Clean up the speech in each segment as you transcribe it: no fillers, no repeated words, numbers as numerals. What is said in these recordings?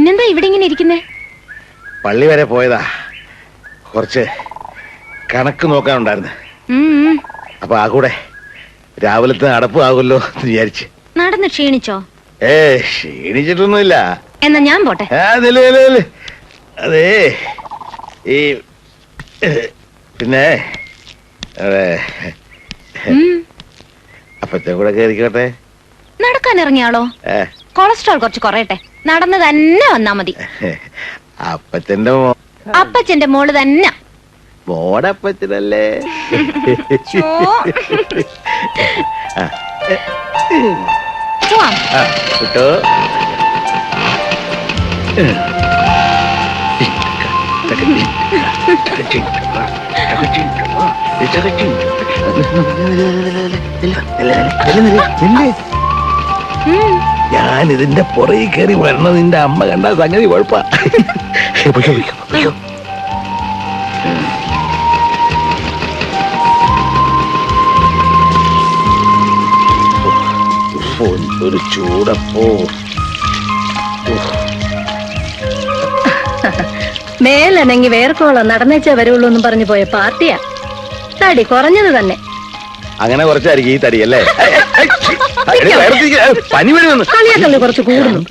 പിന്നെന്താ ഇവിടെ ഇങ്ങനെ ഇരിക്കുന്നേ? പള്ളി വരെ പോയതാ, കുറച്ച് കണക്ക് നോക്കാനുണ്ടായിരുന്നു. അപ്പൊ ആ കൂടെ രാവിലത്തെ നടപ്പ് ആകുമല്ലോ എന്ന് വിചാരിച്ച്. നടന്ന് ക്ഷീണിച്ചോ? ക്ഷീണിച്ചിട്ടൊന്നുമില്ല. എന്നാ ഞാൻ പോട്ടെ. അതേ ഈ പിന്നെ അപ്പത്തെ കൂടെ കയറിക്കോട്ടെ. നടക്കാൻ ഇറങ്ങിയാളോ? കൊളസ്ട്രോൾ കുറച്ച് കുറയട്ടെ, നടന്ന് തന്നെ വന്നാ മതി. അപ്പച്ചന്റെ മോള് തന്നെ. മോടപ്പച്ചനല്ലേ? കിട്ടോ? ഞാൻ ഇതിന്റെ പുറകെ കയറി വരണത് നിന്റെ അമ്മ കണ്ട സംഗതി കുഴപ്പാ. ഒരു ചൂടപ്പോ. മേലനങ്ങി വേർക്കോളം നടന്നേച്ചേ വരുള്ളൂ എന്നും പറഞ്ഞു പോയ പാർട്ടിയാ. തടി കുറഞ്ഞത് തന്നെ. അങ്ങനെ കുറച്ചായിരിക്കും ഈ തടിയല്ലേ? പനി വരുന്നു. കളിയാക്കല്ലേ കുറച്ച് കൂടുന്നു.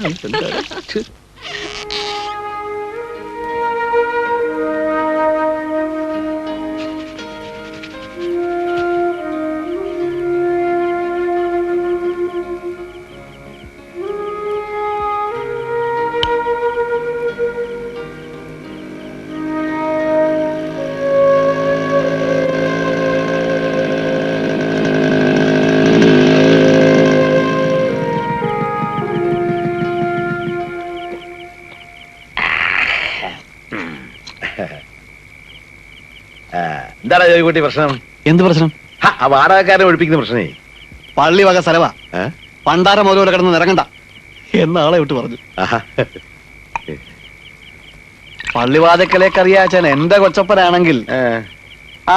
എന്താടാ ജോയിക്കുട്ടി പ്രശ്നം? എന്ത് പ്രശ്നം? വാടകക്കാരെ ഒഴിപ്പിക്കുന്ന പ്രശ്നേ. പള്ളി വക സ്ഥലവാ, പണ്ടാര മുതല കിടന്ന് ഇറങ്ങണ്ട എന്നാളെ വിട്ട് പറഞ്ഞു. പള്ളിവാതക്കലേക്കറിയാച്ചാൻ എന്റെ കൊച്ചപ്പനാണെങ്കിൽ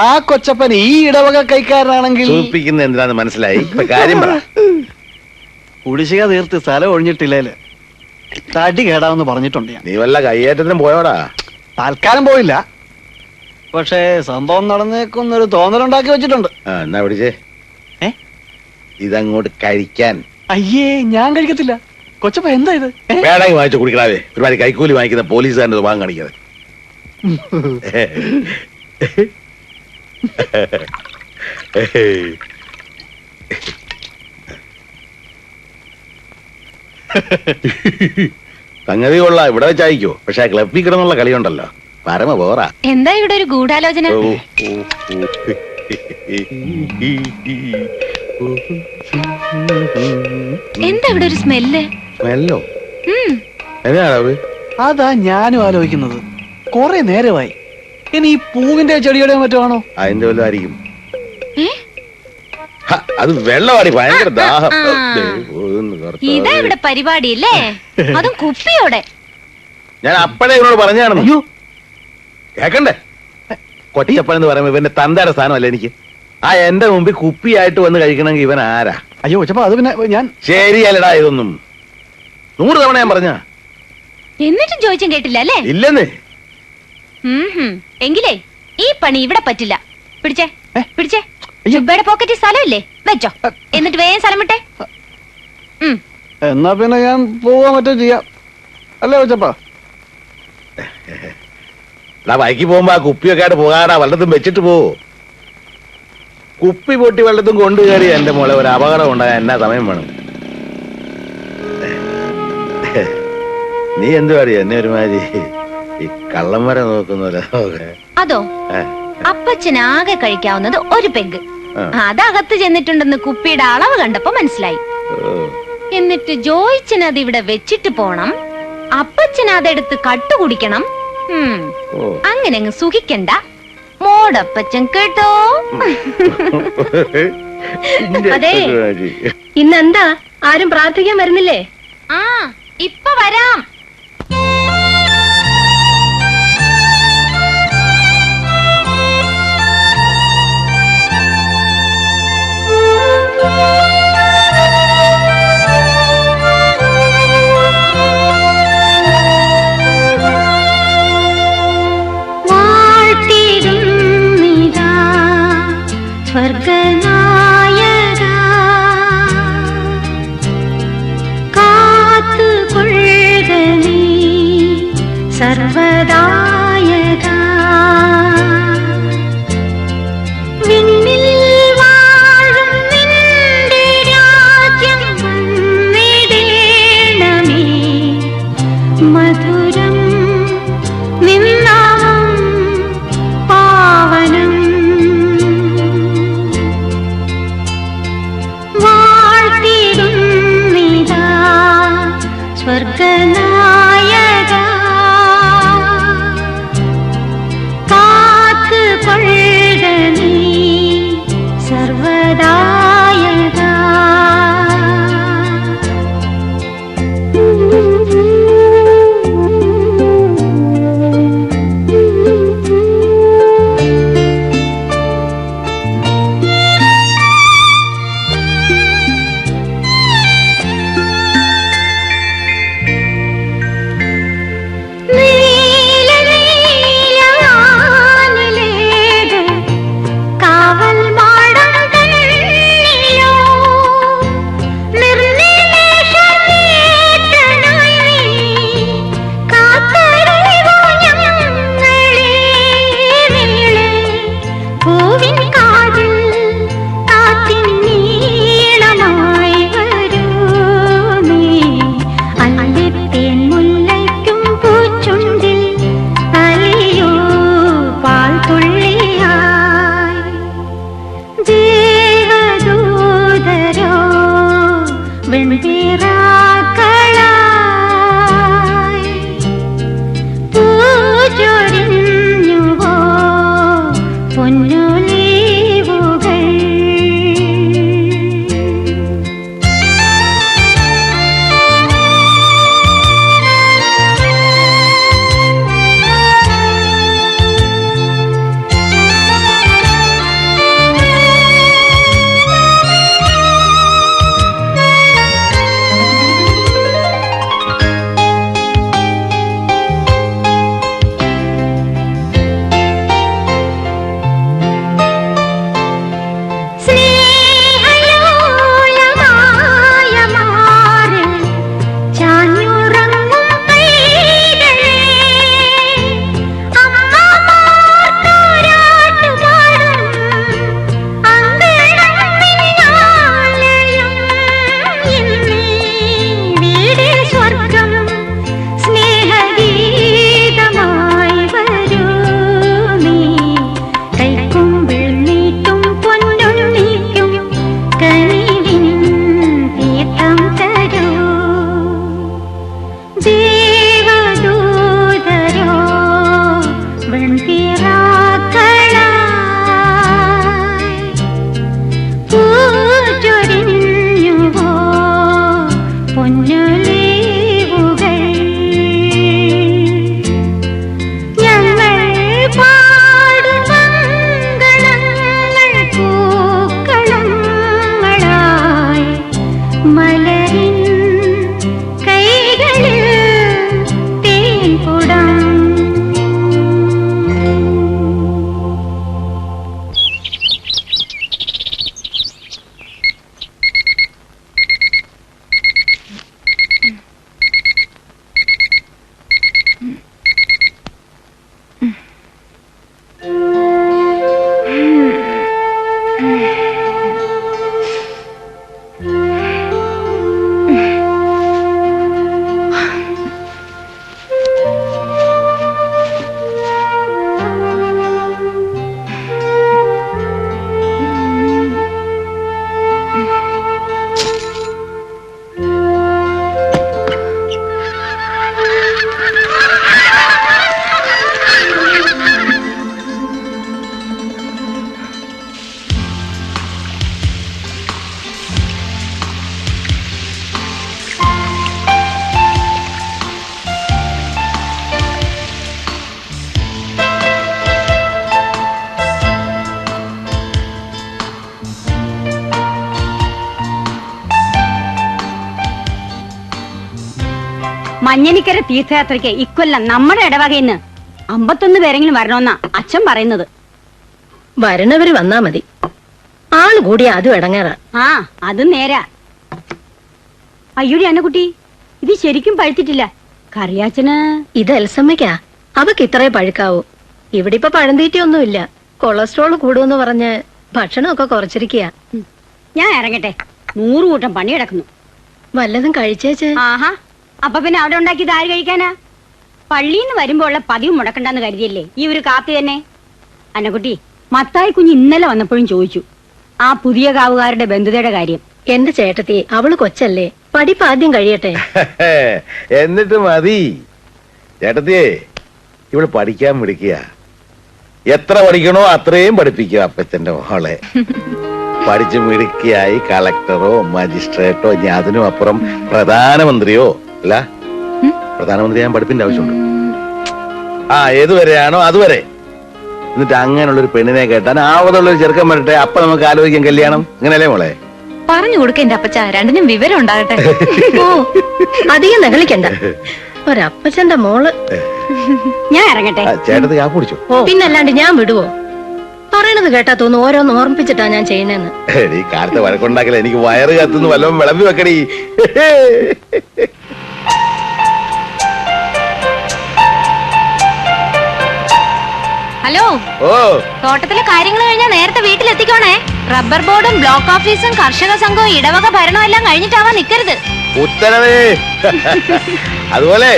ആ കൊച്ചപ്പൻ ഈ ഇടവക കൈക്കാരനാണെങ്കിൽ സൂചിപ്പിക്കുന്ന എന്തിനാന്ന് മനസ്സിലായി. കാര്യം പറ. കുടിശ്ശിക തീർത്ത് സ്ഥലം ഒഴിഞ്ഞിട്ടില്ലേല് തടി കേടാവെന്ന് പറഞ്ഞിട്ടുണ്ട് ഞാൻ. നീ വല്ല കയ്യേറ്റത്തിനും പോയോടാ? തൽക്കാലം പോയില്ല, പക്ഷേ സംഭവം നടന്നേക്കുന്നൊരു തോന്നലുണ്ടാക്കി വെച്ചിട്ടുണ്ട്. എന്നാ പിടിച്ചേ. ഇതങ്ങോട്ട് കഴിക്കാൻ. അയ്യേ, ഞാൻ കഴിക്കത്തില്ല. കൊച്ചപ്പ എന്താ ഇത്? വേണമെങ്കിൽ വാങ്ങിച്ചു കുടിക്കണാവേ. ഒരുപാട് കൈക്കൂലി വാങ്ങിക്കുന്ന പോലീസുകാരൻ്റെ സ്വഭാവം കാണിക്കാതെ. സംഗതി കൊള്ളാം, ഇവിടെ വെച്ചായിക്കോ. പക്ഷെ ക്ലബിൽ കിടന്നുള്ള കളിയുണ്ടല്ലോ, പരമ പോറാ. എന്താ ഇവിടെ ഒരു ഗൂഢാലോചന? എന്താ ഇവിടെ ഒരു സ്മെല്ല്? സ്മെല്ലോ? അതാ ഞാനും ആലോചിക്കുന്നത്. കൊറേ നേരമായി. ഇനി ഈ പൂവിന്റെ ചെടിയുടെ മറ്റുമാണോ? അതിന്റെ വല്ലതും ആയിരിക്കും. അത് വെള്ളമാടി, ഭയങ്കര ദാഹം. ഇതാ ഇവിടെ പരിപാടിയല്ലേ? അതും കുപ്പിയോടെ. ഞാൻ അപ്പഴേ ഇവനോട് പറഞ്ഞാണെന്ന്. അയ്യോ, കേക്കണ്ടേ? കൊച്ചപ്പൻ എന്ന് പറയുമ്പോ ഇവന്റെ തന്തയുടെ സ്ഥാനമല്ല എനിക്ക്. എന്റെ മുമ്പിൽ കുപ്പിയായിട്ട് വന്ന് കഴിക്കണമെങ്കിൽ ഇവൻ ആരാ? അയ്യോ കൊച്ചപ്പ, അത് പിന്നെ ഞാൻ ശരിയല്ലടാ ഇതൊന്നും. 100 തവണ ഞാൻ പറഞ്ഞ എന്നിട്ടും ചോദിച്ചും കേട്ടില്ല അല്ലേ? ഇല്ലെന്ന്. എങ്കിലേ ഈ പണി ഇവിടെ പറ്റില്ല. പിടിച്ചേ പിടിച്ചേ. ജുബയുടെ പോക്കറ്റിൽ സ്ഥലമില്ലേ? വെച്ചോ. എന്നിട്ട് വേഗം സ്ഥലം വിട്ടെ. എന്നാ പിന്നെ ഞാൻ പോവാൻ മറ്റോ ചെയ്യാം അല്ലേ കൊച്ചപ്പ? ബൈക്കിൽ പോകുമ്പോ ആ കുപ്പിയൊക്കെ ആയിട്ട് പോകാടാ. വല്ലതും വെച്ചിട്ട് പോ. കുപ്പി പൊട്ടി വല്ലതും കൊണ്ടു കയറി എന്റെ മോളെ ഒരു അപകടം ഉണ്ടാകാൻ എന്നാ സമയം വേണം? നീ എന്തു പാടി എന്നെ ഒരുമാതിരി ഈ കള്ളം വരെ നോക്കുന്നല്ലോ. അതോ, അപ്പച്ചനാകെ കഴിക്കാവുന്നത് ഒരു പെഗ്. അതകത്ത് ചെന്നിട്ടുണ്ടെന്ന് കുപ്പിയുടെ അളവ് കണ്ടപ്പോ മനസ്സിലായി. എന്നിട്ട് ജോയിച്ചൻ അത് ഇവിടെ വെച്ചിട്ട് പോണം, അപ്പച്ചൻ അതെടുത്ത് കട്ടുകുടിക്കണം. അങ്ങനെ അങ്ങ് സുഖിക്കണ്ട മോടപ്പച്ചൻ, കേട്ടോ? അതെ, ഇന്നെന്താ ആരും പ്രാർത്ഥിക്കാൻ വരുന്നില്ലേ? ഇപ്പൊ വരാം. സർവദായകാ വിണ്ണിൽ വാഴും നിന്റെ രാജ്യം വന്നിടേണമേ മധുരം നിന്നാമം പാവനം വാഴ്ത്തിടുന്നിതാ സ്വർഗനായക കാത്തുകൊള്ളുക നീ സർവദായക മഞ്ഞനിക്കര തീർത്ഥയാത്രയ്ക്ക് ഇക്കൊല്ലം നമ്മുടെ ഇടവകയിന്ന് 51 പേരെങ്കിലും വരണമെന്നാ അച്ഛൻ പറയുന്നത്. വരണവര് വന്നാ മതി, ആള് കൂടി അതും ഇടങ്ങേറാ. ആ അത് നേരാ. അയ്യോടി അന്നക്കുട്ടി, ഇത് ശരിക്കും പഴുത്തിട്ടില്ല. കറിയാച്ചന് ഇത് എൽസമ്മയ്ക്കാ. അവക്ക് ഇത്രേ പഴുക്കാവൂ. ഇവിടെ ഇപ്പൊ പഴന്തീറ്റയൊന്നുമില്ല. കൊളസ്ട്രോൾ കൂടുമെന്ന് പറഞ്ഞ് ഭക്ഷണമൊക്കെ കുറച്ചിരിക്കുക. ഞാൻ ഇറങ്ങട്ടെ, 100 കൂട്ടം പണി കിടക്കുന്നു. വല്ലതും കഴിച്ചേച്ച്. ആഹാ, അപ്പൊ പിന്നെ അവിടെ ഉണ്ടാക്കിയത് ആര് കഴിക്കാനാ? പള്ളിന്ന് വരുമ്പോ ഉള്ള പതിവ് മുടക്കണ്ടെന്ന് കരുതിയല്ലേ ഈ ഒരു കാപ്പി തന്നെ. അന്നക്കുട്ടി, മത്തായി കുഞ്ഞ് ഇന്നലെ വന്നപ്പോഴും ചോദിച്ചു ആ പുതിയ കാവുകാരുടെ ബന്ധുതയുടെ കാര്യം. എന്റെ ചേട്ടത്തി, അവള് കൊച്ചല്ലേ, പഠിപ്പ് ആദ്യം കഴിയട്ടെ. എന്നിട്ട് മതി. ചേട്ടത്തിയേ, ഇവള് പഠിക്കാൻ വിളിക്കുക. എത്ര പഠിക്കണോ അത്രയും പഠിപ്പിക്കുക അപ്പച്ചന്റെ മോളെ. പഠിച്ചു മിടുക്കിയായി കളക്ടറോ മജിസ്ട്രേറ്റോ ഇനി അതിനും അപ്പുറം പ്രധാനമന്ത്രിയോ അല്ല. പ്രധാനമന്ത്രി ഞാൻ പഠിപ്പിന്റെ ആവശ്യമുണ്ട്. ഏതുവരെയാണോ അതുവരെ. എന്നിട്ട് അങ്ങനെയുള്ളൊരു പെണ്ണിനെ കേട്ടാൻ ആവതുള്ളൊരു ചെറുക്കൻ വരട്ടെ, അപ്പൊ നമുക്ക് ആലോചിക്കാം കല്യാണം. അങ്ങനെയല്ലേ മോളെ? പറഞ്ഞു കൊടുക്ക എന്റെ അപ്പച്ച, രണ്ടിനും വിവരം ഉണ്ടാകട്ടെ. ഓ, അധികം നെകളിക്കണ്ട. ഒരപ്പച്ചന്റെ മോള്. ഞാൻ ഇറങ്ങട്ടെ. ചേട്ടത്തി കാപ്പ് കുടിച്ചോ? പിന്നല്ലാണ്ട് ഞാൻ വിടുവോ? പറയണത് കേട്ടാ തോന്നുന്നു ഓരോന്ന് ഓർമ്മിപ്പിച്ചിട്ടാ ഞാൻ ചെയ്യുന്നതെന്ന്. ഈ കാലത്തെ വഴക്കുണ്ടാക്കല. എനിക്ക് വയറ് കത്തുന്നു, വല്ലതും വിളമ്പി വെക്കടി. ഹലോ, ഓ, തോട്ടത്തിലെ കാര്യങ്ങൾ കഴിഞ്ഞാൽ നേരത്തെ വീട്ടിലെത്തിക്കോണേ. റബ്ബർ ബോർഡും ബ്ലോക്ക് ഓഫീസും കർഷക സംഘവും ഇടവക ഭരണവും എല്ലാം കഴിഞ്ഞിട്ടാവാൻ നിക്കരുത്. ഉത്തരവേ. അതുപോലെ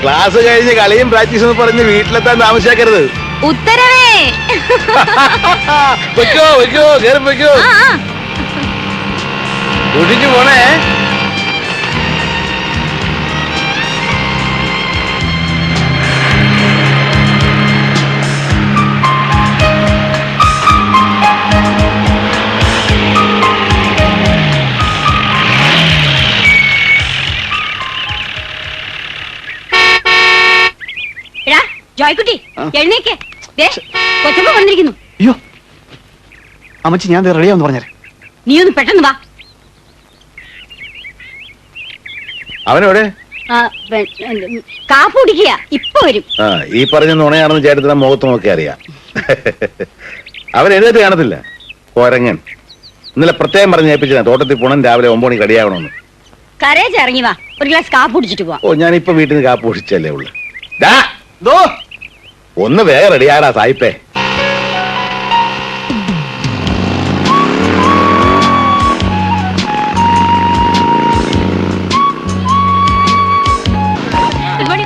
ക്ലാസ് കഴിഞ്ഞ് കളിയും പ്രാക്ടീസും പറഞ്ഞ് വീട്ടിലെത്താൻ താമസിയാക്കരുത്. ഉത്തരവേ. വെക്കോ വെക്കോ, കേറി വെക്കോ. കുടിച്ചു പോണേ. ജോയ്ക്കുട്ടി, എഴുന്നേക്ക്. കൊച്ചമ്മ വന്നിരിക്കുന്നു. അയ്യോ അമ്മച്ചി, ഞാൻ റെഡിയാന്ന് പറഞ്ഞേ. നീ ഒന്ന് പെട്ടെന്ന് വാ. അവനെവിടെ? കാപ്പ് കുടിക്കുക, ഇപ്പൊ വരും. ഈ പറഞ്ഞ നുണയാണെന്ന് ചേട്ടത്തിന് മുഖത്ത് നോക്കി അറിയാം. അവൻ എഴുന്നേറ്റ് കാണത്തില്ല. കൊരങ്ങൻ. ഇന്നലെ പ്രത്യേകം പറഞ്ഞ് ഏൽപ്പിച്ചതാ തോട്ടത്തിൽ പോണം, രാവിലെ 9 മണിക്ക് റെഡിയാവണമെന്ന്. കരേജ് ഇറങ്ങി വാ, ഒരു ഗ്ലാസ് കാപ്പ് കുടിച്ചിട്ട് പോവാം. ഓ, ഞാനിപ്പോ വീട്ടിൽ നിന്ന് കാപ്പ് കുടിച്ചല്ലേ ഉള്ളു. ഒന്ന് വേഗം റെഡിയാടാ സായിപ്പേ.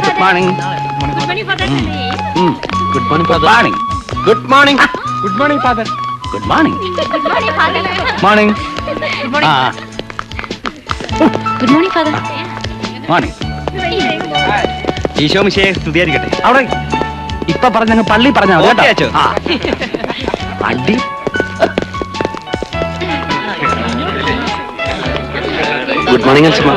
Good morning. Good morning father. Good morning. Good morning father. Good morning. Morning. Good morning father. Morning. Eesho മിശിഹായെ സ്തുതിയായിരിക്കട്ടെ. അവിടെ ഇപ്പൊ പറഞ്ഞങ്ങ് പള്ളി പറഞ്ഞാ കേട്ടോ. അടി. ഗുഡ് മോർണിംഗ് അച്ഛമ്മ.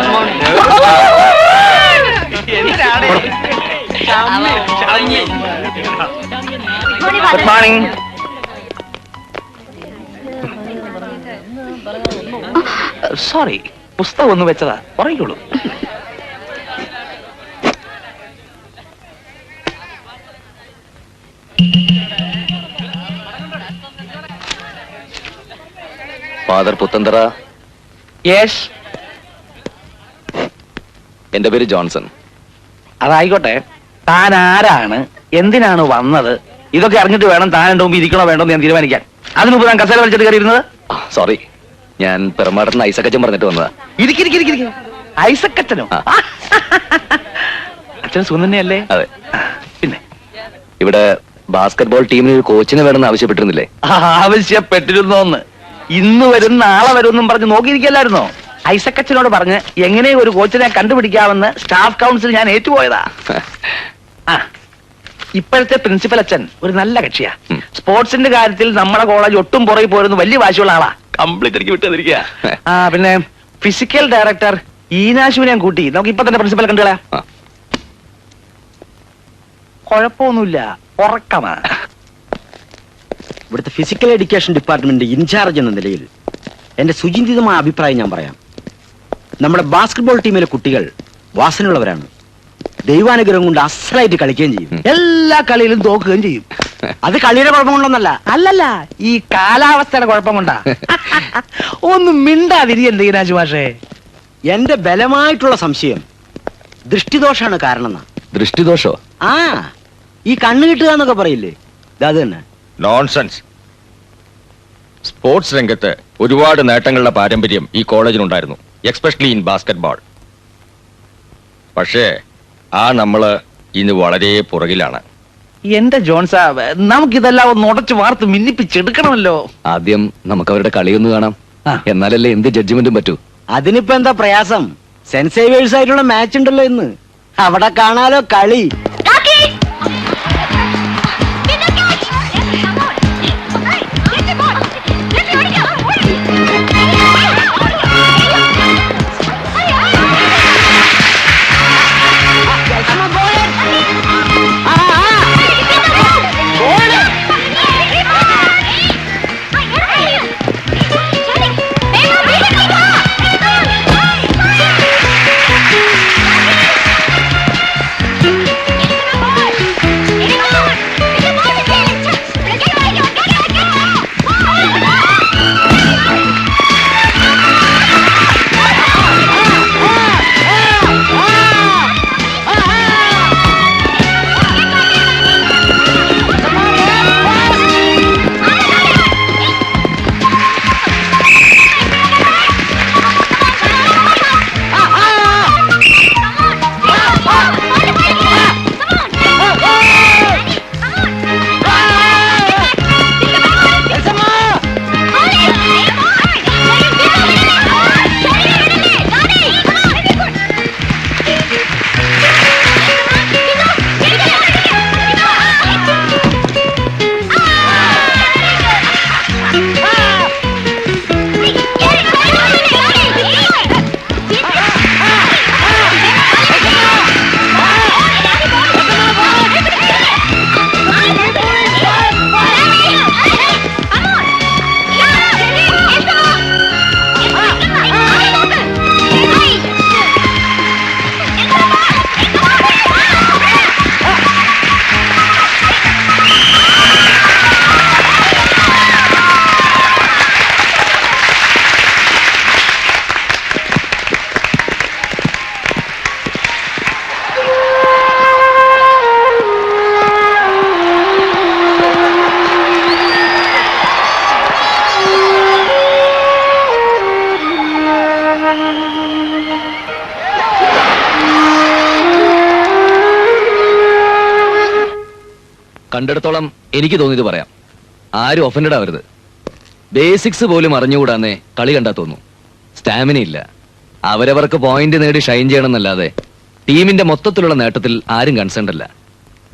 Good morning. സോറി, പുസ്തകം ഒന്ന് വെച്ചതാ, പറയുള്ളൂ. ഫാദർ പുത്തന്തറ. യെസ്. എന്റെ പേര് ജോൺസൺ. അതായിക്കോട്ടെ, താൻ ആരാണ്, എന്തിനാണ് വന്നത്, ഇതൊക്കെ അറിഞ്ഞിട്ട് വേണം താൻ എന്റെ മുമ്പ് ഇരിക്കണോ വേണ്ടോ എന്ന് ഞാൻ തീരുമാനിക്കാൻ. അതിന് മുമ്പ് താൻ കസേര വലിച്ചിട്ട് കയറിയിരുന്നത്. സോറി, ഞാൻ പെരുമാടത്തിന് ഐസക്കച്ചൻ പറഞ്ഞിട്ട് വന്നതാ. ഇരിക്കും. ഐസക്കച്ചനോ? അച്ഛൻ സുഖം തന്നെയല്ലേ? അതെ. പിന്നെ ഇവിടെ ബാസ്കറ്റ്ബോൾ ടീമിന് ഒരു കോച്ചിനെ വേണമെന്ന് ആവശ്യപ്പെട്ടിരുന്നില്ലേ? ആവശ്യപ്പെട്ടിരുന്നോന്ന്. ഇന്ന് വരും നാളെ വരുമെന്നും പറഞ്ഞ് നോക്കിയിരിക്കല്ലായിരുന്നോ? ഐസക്കച്ചനോട് പറഞ്ഞ് എങ്ങനെ ഒരു കോച്ചിനെ കണ്ടുപിടിക്കാമെന്ന് സ്റ്റാഫ് കൗൺസിൽ ഞാൻ ഏറ്റുപോയതാ. ഇപ്പോഴത്തെ പ്രിൻസിപ്പൽ അച്ഛൻ ഒരു നല്ല കക്ഷിയാ. സ്പോർട്സിന്റെ കാര്യത്തിൽ നമ്മുടെ കോളേജ് ഒട്ടും പുറകെ പോരുന്ന വലിയ വാശിയുള്ള ആളാ. കംപ്ലീറ്റ് എനിക്ക് വിട്ടുതന്നിരിക്കുക. പിന്നെ ഫിസിക്കൽ ഡയറക്ടർ ഈനാശുവിനെ കൂട്ടി നമുക്ക് ഇപ്പൊ തന്നെ പ്രിൻസിപ്പൽ കണ്ടുകളാ. കുഴപ്പമൊന്നുമില്ല, ഉറക്കമാ. ഇവിടുത്തെ ഫിസിക്കൽ എഡ്യൂക്കേഷൻ ഡിപ്പാർട്ട്മെന്റ് ഇൻചാർജ് എന്ന നിലയിൽ എന്റെ സുചിന്തിതമായ അഭിപ്രായം ഞാൻ പറയാം. നമ്മുടെ ബാസ്കറ്റ്ബോൾ ടീമിലെ കുട്ടികൾ വാസനയുള്ളവരാണ്. ദൈവാനുഗ്രഹം കൊണ്ട് അസലായിട്ട് കളിക്കുകയും ചെയ്യും. എല്ലാ കളിയിലും തോക്കുകയും ചെയ്യും. അത് കളിയുടെ കുഴപ്പം കൊണ്ടൊന്നല്ല. അല്ലല്ല, ഈ കാലാവസ്ഥയുടെ കുഴപ്പം കൊണ്ടാ. ഒന്നും മിണ്ടാതിരി എന്തെങ്കിലും മാഷേ. എന്റെ ബലമായിട്ടുള്ള സംശയം ദൃഷ്ടിദോഷാണ് കാരണം എന്നാ. ദൃഷ്ടിദോഷോ? ആ ഈ കണ്ണ് കിട്ടുക എന്നൊക്കെ പറയില്ലേ, അത് തന്നെ. നോൺസെൻസ്. സ്പോർട്സ് രംഗത്ത് ഒരുപാട് നേട്ടങ്ങളുടെ പാരമ്പര്യം ഈ കോളേജിനുണ്ടായിരുന്നു, എക്സ്പെഷ്യലി ഇൻ ബാസ്കറ്റ്ബോൾ. പക്ഷേ ആ നമ്മള് ഇന്ന് വളരെ പുറകിലാണ്. എന്റെ ജോൺ സാബ്, നമുക്കിതെല്ലാം ഒന്ന് ഉടച്ചു വാർത്ത് മിന്നിപ്പിച്ചെടുക്കണമല്ലോ. ആദ്യം നമുക്ക് അവരുടെ കളിയൊന്ന് കാണാം, എന്നാലല്ലേ എന്ത് ജഡ്ജ്മെന്റും പറ്റൂ. അതിനിപ്പോ എന്താ പ്രയാസം? സെന്റ് സേവിയേഴ്സ് ആയിട്ടുള്ള മാച്ച് ഉണ്ടല്ലോ ഇന്ന്, അവിടെ കാണാലോ കളി. കണ്ടിടത്തോളം എനിക്ക് തോന്നിയത് പറയാം. ആരും ഒഫൻഡഡ് ആവരുത്. ബേസിക്സ് പോലും അറിഞ്ഞുകൂടാന്നേ കളി കണ്ടാ തോന്നും. സ്റ്റാമിന ഇല്ല. അവരവർക്ക് പോയിന്റ് നേടി ഷൈൻ ചെയ്യണമെന്നല്ലാതെ ടീമിന്റെ മൊത്തത്തിലുള്ള നേട്ടത്തിൽ ആരും കൺസേൺഡ് അല്ല.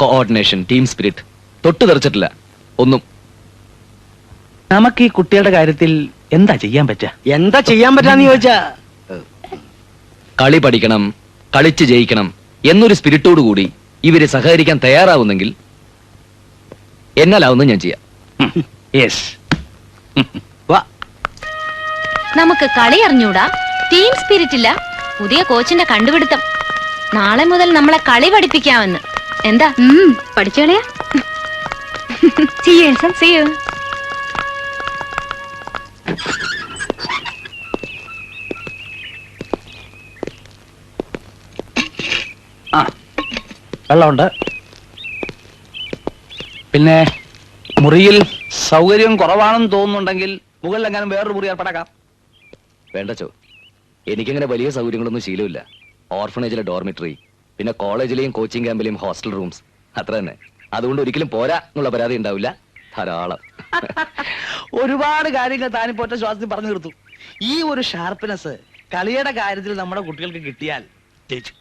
കോർഡിനേഷൻ, ടീം സ്പിരിറ്റ് തൊട്ട് തെറിച്ചിട്ടില്ല ഒന്നും. നമുക്ക് ഈ കുട്ടികളുടെ കാര്യത്തിൽ എന്താ ചെയ്യാൻ പറ്റുക? എന്താ ചെയ്യാൻ പറ്റാന്ന് ചോദിച്ചാ, കളി പഠിക്കണം, കളിച്ച് ജയിക്കണം എന്നൊരു സ്പിരിറ്റോടു കൂടി ഇവര് സഹകരിക്കാൻ തയ്യാറാവുന്നെങ്കിൽ എന്നാലാവുന്ന ഞാൻ ചെയ്യാം. യെസ്. വാ. നമുക്ക് കളി അറിഞ്ഞൂടാ, ടീം സ്പിരിറ്റ് ഇല്ല, പുതിയ കോച്ചിന്റെ കണ്ടുപിടുത്തം. നാളെ മുതൽ നമ്മളെ കളി പഠിപ്പിക്കാമെന്ന്. എന്താ? പഠിച്ചോളയാ. See you. ആ, വെള്ളമുണ്ട്. പിന്നെ മുറിയിൽ സൗകര്യം കുറവാണെന്ന് തോന്നുന്നുണ്ടെങ്കിൽ മുകളിലെങ്ങാനും വേറൊരു മുറി ഏർപ്പാടാക്കാം. വേണ്ടച്ചോ, എനിക്കങ്ങനെ വലിയ സൗകര്യങ്ങളൊന്നും ശീലമില്ല. ഓർഫണേജിലെ ഡോർമിറ്ററി, പിന്നെ കോളേജിലെയും കോച്ചിങ് ക്യാമ്പിലെയും ഹോസ്റ്റൽ റൂംസ്, അത്ര തന്നെ. അതുകൊണ്ട് ഒരിക്കലും പോരാ എന്നുള്ള പരാതി ഉണ്ടാവില്ല. ധാരാളം. ഒരുപാട് കാര്യങ്ങൾ താനിപ്പോ ഒറ്റ ശ്വാസത്തിൽ പറഞ്ഞു തീർത്തു. ഈ ഒരു ഷാർപ്പ്നെസ് കളിയുടെ കാര്യത്തിൽ നമ്മുടെ കുട്ടികൾക്ക് കിട്ടിയാൽ ജയിച്ചു.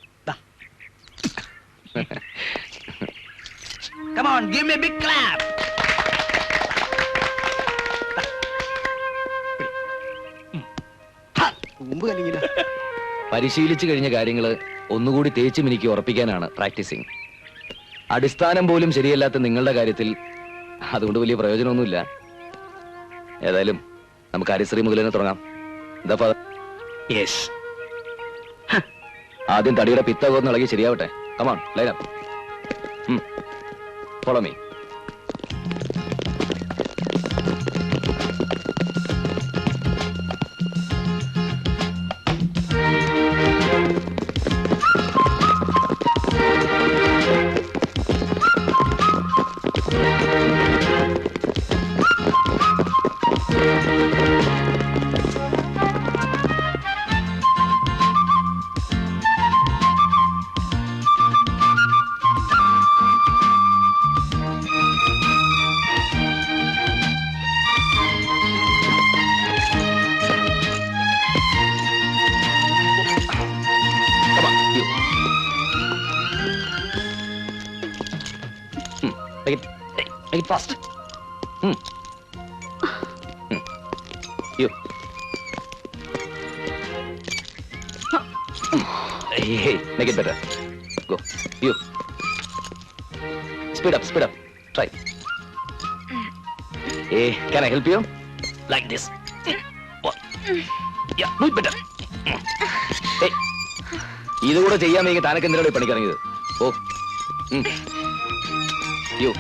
Come on, give me a big clap. പരിശീലിച്ചു കഴിഞ്ഞ കാര്യങ്ങള് ഒന്നുകൂടി തേച്ചു മിനിക്ക് ഉറപ്പിക്കാനാണ് പ്രാക്ടീസിങ്. അടിസ്ഥാനം പോലും ശരിയല്ലാത്ത നിങ്ങളുടെ കാര്യത്തിൽ അതുകൊണ്ട് വലിയ പ്രയോജനമൊന്നുമില്ല. ഏതായാലും നമുക്ക് അരിശ്രീ മുതൽ തന്നെ തുടങ്ങാം. എന്താ ഫാദർ? യെസ്. ആദ്യം തടിയുടെ പിത്തകോന്ന് ഇളകി ശരിയാവട്ടെ. Come on, line up. Follow me. Make it fast. You. Hey, make it better. Go. You. Speed up. Try. Hey, can I help you? Like this. Yeah, do it better. Hey. ഇത് കൂടെ ചെയ്യാമെങ്കിൽ താനൊക്കെ എന്തിനാണ് പണിക്കിറങ്ങിയത്? ഓ. You.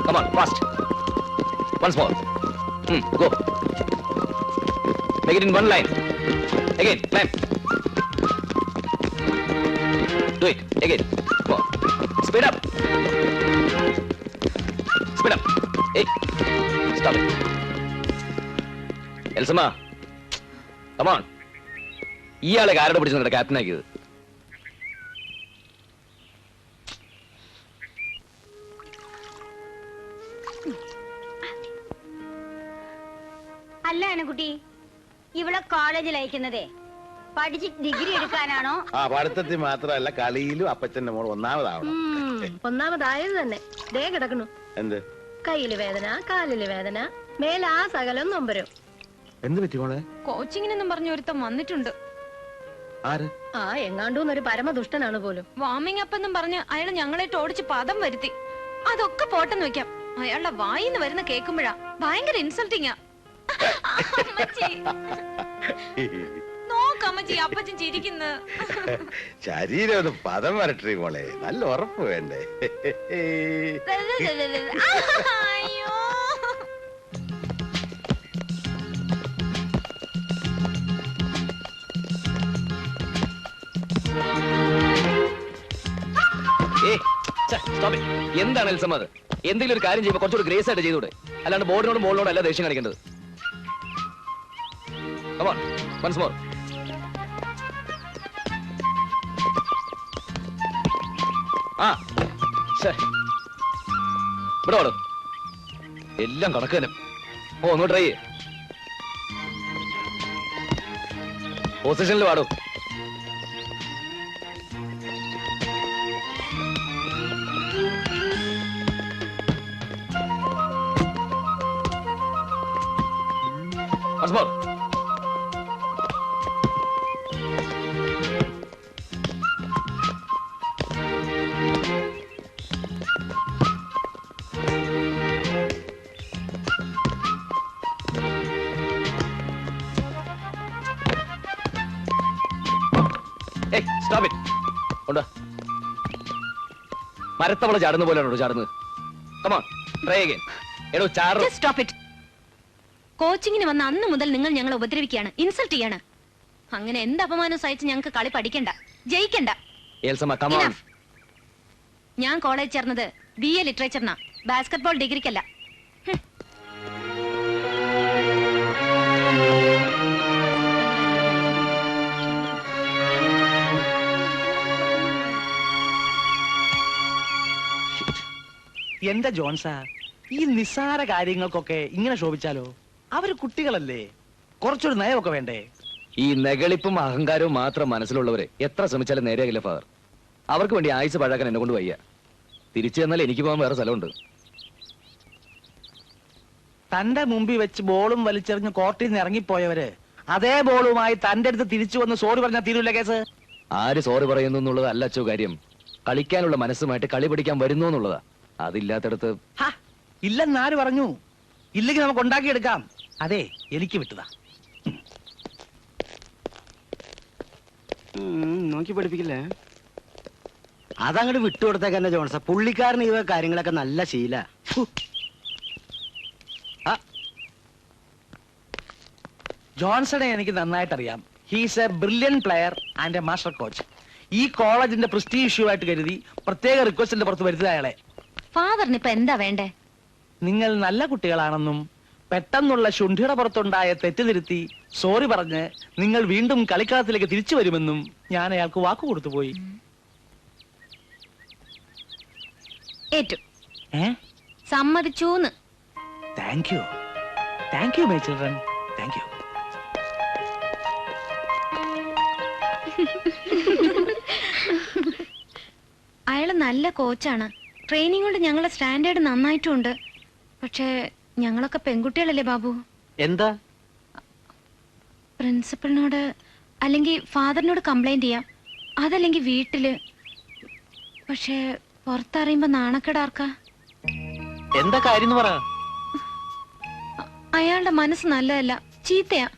Come on, fast. Once more. Go. Make it in one line. Again, climb. Do it. Again. Come on. Speed up. Speed up. Hey. Stop it. Elsama. Come on. ഇയാളെ ആരുടെ പിടിച്ചു നിങ്ങളുടെ captain ആക്കിയത്? അല്ല അനക്കുട്ടി, ഇവിടെ കോളേജിൽ അയക്കുന്നതേ പഠിച്ച് ഡിഗ്രി എടുക്കാനാണോ? പഠിത്തത്തിൽ മാത്രമല്ല, കളിയിലും അപ്പച്ചന്റെ മോൾ ഒന്നാമതാവണം. ഒന്നാമതായത് തന്നെ ദേ കിടക്കണു. എന്ത്? കയ്യില് വേദന, കാലില് വേദന, മേലാ സകലം നൊമ്പരും. എന്ത് പറ്റി മോളെ? കോച്ചിങ്ങിനെന്നും പറഞ്ഞ ഒരുത്തം വന്നിട്ടുണ്ട്. ആര്? എങ്ങാണ്ടൂന്നൊരു പരമദുഷ്ടനാണ് പോലും. വാമിംഗ് അപ്പ് എന്നും പറഞ്ഞ് അയാൾ ഞങ്ങളെ ഓടിച്ച് പദം വരുത്തി. അതൊക്കെ പോട്ടെന്ന് വെക്കാം, അയാളുടെ വായിന്ന് വരുന്ന കേൾക്കുമ്പോഴാ ഭയങ്കര ഇൻസൾട്ടിങ്ങാ. നോക്കമ്മച്ചി, അപ്പച്ചൻ ചിരിക്കുന്നു. ശരീരം ഒന്ന് പദം വരട്ടെ മോളെ, നല്ല ഉറപ്പ് വേണ്ടേ? അയ്യോ, എന്താണ് എൽസമ്മ അത്? എന്തെങ്കിലും ഒരു കാര്യം ചെയ്യുമ്പോൾ കുറച്ചുകൂടി ഗ്രേസ് ആയിട്ട് ചെയ്തൂടെ? അല്ലാണ്ട് ബോർഡിനോട് മോളിനോട് അല്ല ദേഷ്യം കാണിക്കേണ്ടത്. Come on, once more. ഇവിടെ വാടോ, എല്ലാം കണക്ക് തന്നെ. ഒന്ന് ട്രൈ ചെയ്യേ. പൊസിഷനിൽ വാടോ. Once more. Hey, stop it. കൊണ്ടുവാ. മരത്തവള ചാടുന്ന പോലെയാണോ ചാടുന്നത്? Come on, try again. എടോ ചാടോ. Just stop it. കോച്ചിങ്ങിന് വന്ന അന്ന് മുതൽ നിങ്ങൾ ഞങ്ങളെ ഉപദ്രവിക്കുകയാണ്, ഇൻസൾട്ട് ചെയ്യാണ്. അങ്ങനെ എന്ത് അപമാനം സഹിച്ച് ഞങ്ങൾക്ക് കളി പഠിക്കണ്ട, ജയിക്കണ്ട. Elsamma, come on. ഞാൻ കോളേജ് ചേർന്നത് BA ലിറ്ററേച്ചറിനാ, ബാസ്കറ്റ്ബോൾ ഡിഗ്രിക്കല്ല. എന്റെ ജോൺസാ, ഈ നിസ്സാര കാര്യങ്ങൾക്കൊക്കെ ഇങ്ങനെ ശോഭിച്ചാലോ? അവര് കുട്ടികളല്ലേ, കുറച്ചൊരു നയമൊക്കെ വേണ്ടേ? ഈ നെകളിപ്പും അഹങ്കാരവും മാത്രം മനസ്സിലുള്ളവരെ എത്ര ശ്രമിച്ചാലും നേരെയാകില്ല ഫാദർ. അവർക്ക് വേണ്ടി ആയുസ് പഴാക്കാൻ എന്നെ കൊണ്ട് വയ്യ. തിരിച്ചു ചെന്നാൽ എനിക്ക് പോകാൻ വേറെ സ്ഥലമുണ്ട്. തന്റെ മുമ്പിൽ വെച്ച് ബോളും വലിച്ചെറിഞ്ഞ് കോർട്ടിൽ നിന്ന് ഇറങ്ങിപ്പോയവര് അതേ ബോളുമായി തന്റെ അടുത്ത് തിരിച്ചു വന്ന് സോറി പറഞ്ഞാൽ തീരൂല കേസ്. ആര് സോറി പറയുന്നു എന്നുള്ളത് അല്ല അച്ചോ കാര്യം, കളിക്കാനുള്ള മനസ്സുമായിട്ട് കളി പഠിക്കാൻ വരുന്നു എന്നുള്ളതാ. അതില്ലാത്തടത്ത് ഇല്ലെന്നാര് പറഞ്ഞു? ഇല്ലെങ്കിൽ നമുക്ക് ഉണ്ടാക്കിയെടുക്കാം. അതെ, എനിക്ക് വിട്ടതാ. നോക്കി പഠിപ്പിക്കില്ലേ? അതങ്ങോട്ട് വിട്ടുകൊടുത്തേക്കന്നെ ജോൺസ. പുള്ളിക്കാരന് ഇവ കാര്യങ്ങളൊക്കെ നല്ല ശീല. ജോൺസണെ എനിക്ക് നന്നായിട്ട് അറിയാം. He's A brilliant player and A master coach. ഈ കോളേജിന്റെ പ്രസ്റ്റീജ് ഇഷ്യൂ ആയിട്ട് കരുതി പ്രത്യേക റിക്വസ്റ്റിന്റെ പുറത്ത് വരുത്തിയ അയാളെ. ഫാദറിന് ഇപ്പൊ എന്താ വേണ്ടേ? നിങ്ങൾ നല്ല കുട്ടികളാണെന്നും പെട്ടെന്നുള്ള ശുണ്ഠിയുടെ പുറത്തുണ്ടായ തെറ്റുതിരുത്തി സോറി പറഞ്ഞ് നിങ്ങൾ വീണ്ടും കളിക്കളത്തിലേക്ക് തിരിച്ചു വരുമെന്നും ഞാൻ അയാൾക്ക് വാക്കു കൊടുത്തുപോയി. ഏറ്റു സമ്മതിച്ചൂന്ന്. Thank you my children, thank you. അയാള് നല്ല കോച്ചാണ്. ട്രെയിനിങ് കൊണ്ട് ഞങ്ങളെ സ്റ്റാൻഡേർഡ് നന്നായിട്ടുണ്ട്. പക്ഷേ ഞങ്ങളൊക്കെ പെൺകുട്ടികളല്ലേ ബാബു. എന്താ? പ്രിൻസിപ്പളിനോട് അല്ലെങ്കിൽ ഫാദറിനോട് കംപ്ലൈന്റ് ചെയ്യാം, അതല്ലെങ്കിൽ വീട്ടില്. പക്ഷേ പുറത്തറിയുമ്പോ നാണക്കേടാർക്കാ? എന്താ കാര്യം പറ. അയാളുടെ മനസ്സ് നല്ലതല്ല, ചീത്തയാ.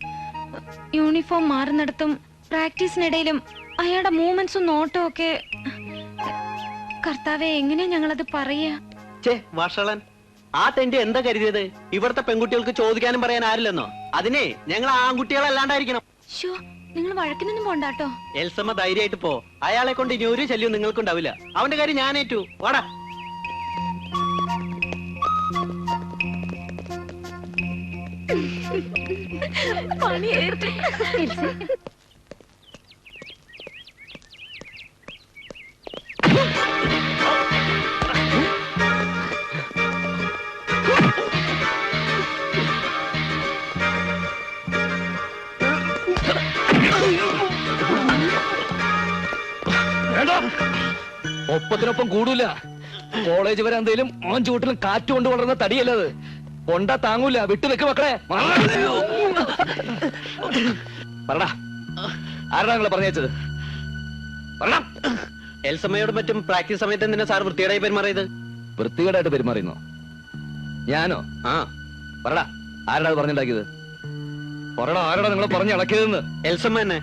യൂണിഫോം മാറുന്നിടത്തും പ്രാക്ടീസിനിടയിലും അയാളുടെ മൂവ്മെന്റ്സും നോട്ടും ഒക്കെ. കർത്താവെ, എങ്ങനെയാ ഞങ്ങളത് പറയാ? വഷളൻ, ആ തെണ്ടി എന്താ കരുതിയത്? ഇവിടുത്തെ പെൺകുട്ടികൾക്ക് ചോദിക്കാനും പറയാൻ ആരില്ലെന്നോ? അതിനെ ഞങ്ങൾ ആൺകുട്ടികളല്ലാണ്ടായിരിക്കണം. ഷോ, നിങ്ങൾ വഴക്കിനൊന്നും പോണ്ടാട്ടോ. എൽസമ്മ ധൈര്യമായിട്ട് പോ. അയാളെ കൊണ്ട് ഇനി ഒരു ശല്യവും നിങ്ങൾക്കുണ്ടാവില്ല. അവന്റെ കാര്യം ഞാൻ ഏറ്റു. വാടാ. പണിയേറ്റ്. ഒപ്പത്തിനൊപ്പം കൂടൂല. കോളേജ് വരെ എന്തേലും ഓൻ ചൂട്ടിലും കാറ്റ് കൊണ്ട് വളർന്ന തടിയല്ലത്. കൊണ്ടാ താങ്ങൂല. വിട്ടു വെക്ക് മക്കളെ. പറടാ, ആരാ നിങ്ങളെ പറഞ്ഞത്? പറടാ. എൽസമ്മയോട് മറ്റും പ്രാക്ടീസ് സമയത്ത് എന്തിനാ സാർ വൃത്തികേടായി പെരുമാറിയത്? വൃത്തികേടായിട്ട് പെരുമാറിയുന്നോ? ഞാനോ? ആ, പറടാ, ആരാടാ അത് പറഞ്ഞുണ്ടാക്കിയത്? പറടാ, ആരാടാ നിങ്ങളെ പറഞ്ഞ് ഇളക്കിയതെന്ന്? എൽസമ്മ തന്നെ.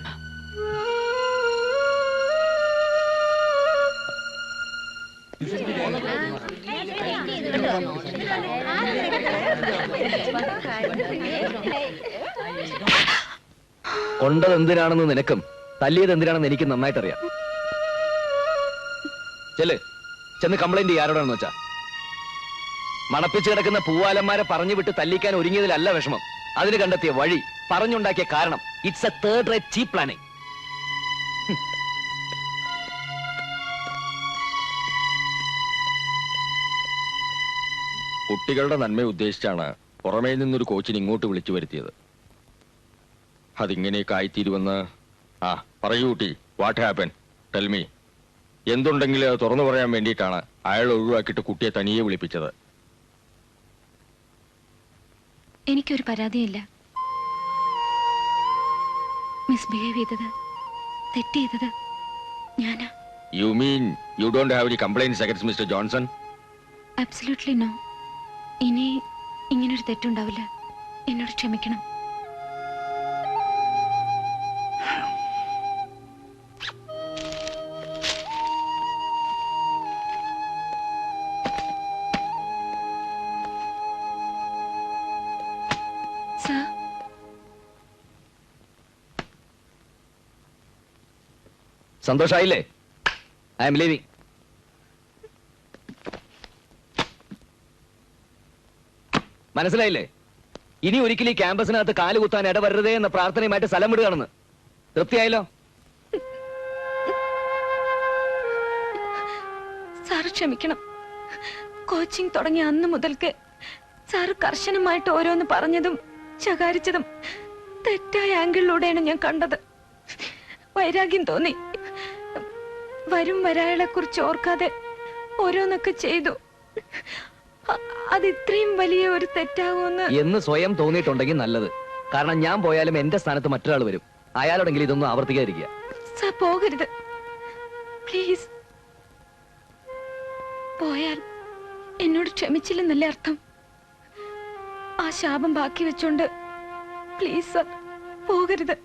കൊണ്ടത് എന്തിനാണെന്ന് നിനക്കും തല്ലിയത് എന്തിനാണെന്ന് എനിക്ക് നന്നായിട്ടറിയാം. ചെന്ന് കംപ്ലൈന്റ് ചെയ്യാൻ ആരോടാണെന്ന് വെച്ചാ. മണപ്പിച്ച് കിടക്കുന്ന പൂവാലന്മാരെ പറഞ്ഞു വിട്ട് തല്ലിക്കാൻ ഒരുങ്ങിയതിലല്ല വിഷമം, അതിന് കണ്ടെത്തിയ വഴി, പറഞ്ഞുണ്ടാക്കിയ കാരണം. It's A third rate cheap planning. കുട്ടികളുടെ നന്മ ഉദ്ദേശിച്ചാണ് പുറമേ നിന്നൊരു കോച്ചിനെ ഇങ്ങോട്ട് വിളിച്ചു വരുത്തിയത്. അതിങ്ങനെയൊക്കെ ആയിത്തീരുമെന്ന്. ആ പറയൂ കുട്ടി, വാട്ട് ഹാപ്പൻ? Tell me. എന്തുണ്ടെങ്കിലും അത് തുറന്നു പറയാൻ വേണ്ടിയിട്ടാണ് അയാൾ ഒഴിവാക്കിയിട്ട് കുട്ടിയെ തനിയെ വിളിപ്പിച്ചത്. എനിക്കൊരു പരാതിയില്ല. മിസ്ബിഹേവ് ചെയ്തത്, തെറ്റ് ചെയ്തത് ഞാനാ. You mean you don't have any complaints against mister Johnson? Absolutely no. ഇനി ഇങ്ങനൊരു തെറ്റുണ്ടാവില്ല. എന്നോട് ക്ഷമിക്കണം. സർ, സന്തോഷായില്ലേ? I am leaving. മനസ്സിലായില്ലേ? ഇനി ഒരിക്കലും ഈ ക്യാമ്പസിനകത്ത് കാലുകുത്താൻ ഇടവരരുതേ എന്ന പ്രാർത്ഥനയുമായിട്ട് സ്ഥലം വിടുകയാണെന്ന്. തൃപ്തിയായല്ലോ? സാറ് ക്ഷമിക്കണം. കോച്ചിങ് തുടങ്ങിയ അന്ന് മുതൽക്ക് സാറ് കർശനമായിട്ട് ഓരോന്ന് പറഞ്ഞതും ശകാരിച്ചതും തെറ്റായ ആംഗിളിലൂടെയാണ് ഞാൻ കണ്ടത്. വൈരാഗ്യം തോന്നി. വരും വരാകളെ കുറിച്ച് ഓർക്കാതെ ഓരോന്നൊക്കെ ചെയ്തു. അത് ഇത്രയും വലിയ ഒരു തെറ്റാകുമെന്ന് എന്ന് സ്വയം തോന്നിയിട്ടുണ്ടെങ്കിൽ നല്ലത്. കാരണം ഞാൻ പോയാലും എന്റെ സ്ഥാനത്ത് മറ്റൊരാൾ വരും. അയാളോടെങ്കിലും ഇതൊന്നും ആവർത്തിക്കാതിരിക്കുക. സാർ പോകരുത് പ്ലീസ്. പോയാൽ എന്നോട് ക്ഷമിച്ചില്ലെന്നല്ലേ അർത്ഥം? ആ ശാപം ബാക്കി വെച്ചോണ്ട് പ്ലീസ് സാർ പോകരുത്.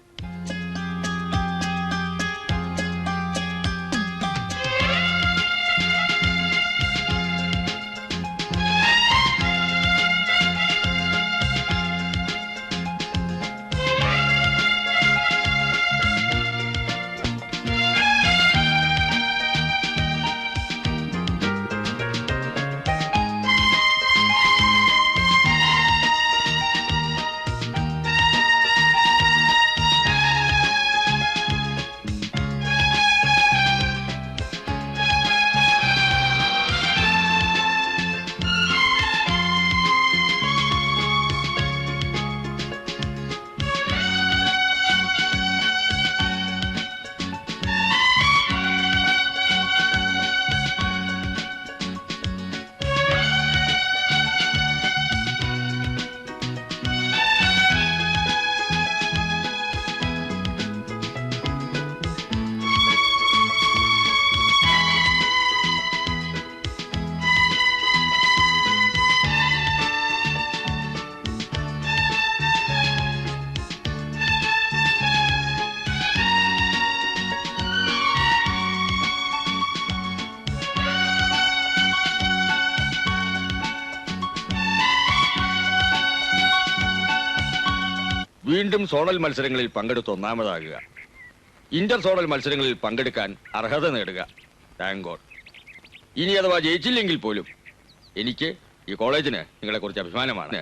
വീണ്ടും സോണൽ മത്സരങ്ങളിൽ പങ്കെടുത്ത് ഒന്നാമതാകുക, ഇന്റർ സോണൽ മത്സരങ്ങളിൽ പങ്കെടുക്കാൻ അർഹത നേടുക. Thank God. ഇനി അഥവാ ജയിച്ചില്ലെങ്കിൽ പോലും എനിക്ക് ഈ കോളേജിന് നിങ്ങളെ കുറിച്ച് അഭിമാനമാണ്.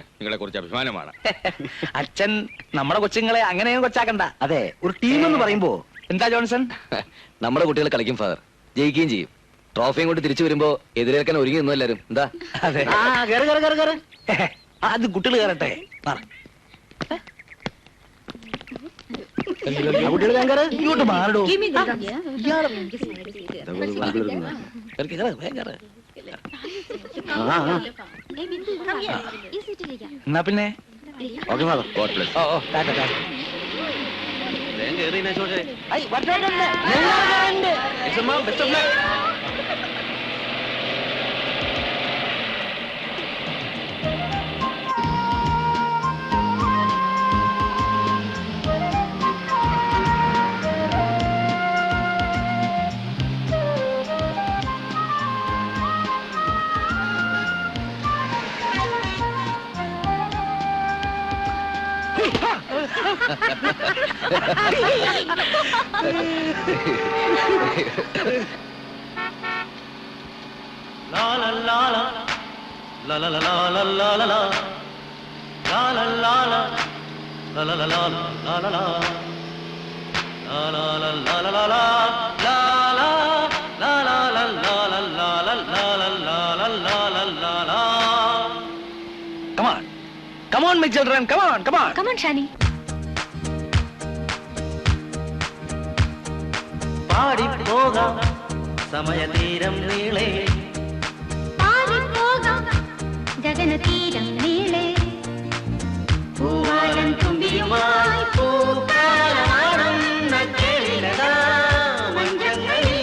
അച്ഛൻ നമ്മുടെ കൊച്ചുങ്ങളെ അങ്ങനെയും കൊച്ചാക്കണ്ട. അതെ, ഒരു ടീം എന്ന് പറയുമ്പോ എന്താ ജോൺസൺ? നമ്മുടെ കുട്ടികൾ കളിക്കും ഫാദർ, ജയിക്കുകയും ചെയ്യും. ട്രോഫിയും കൊണ്ട് തിരിച്ചു വരുമ്പോ എതിരേൽക്കാൻ ഒരുങ്ങി നിന്നു എല്ലാരും. എന്താ അതെ, അത് കുട്ടികൾ കയറട്ടെ. ഇങ്ങോട്ട് മാറടോ. എന്നാ പിന്നെ okay father. God bless. Come on, my children. Come on. Come on, Shani. പാടിപ്പോകാം സമയതീരം നീളേ, പാടിപ്പോകാം ഗഗനതീരം നീളെ, പൂവാലൻ തുമ്പിയുമായി പൂക്കാലമാടുന്ന കേളിലതാ മഞ്ചങ്ങളിൽ.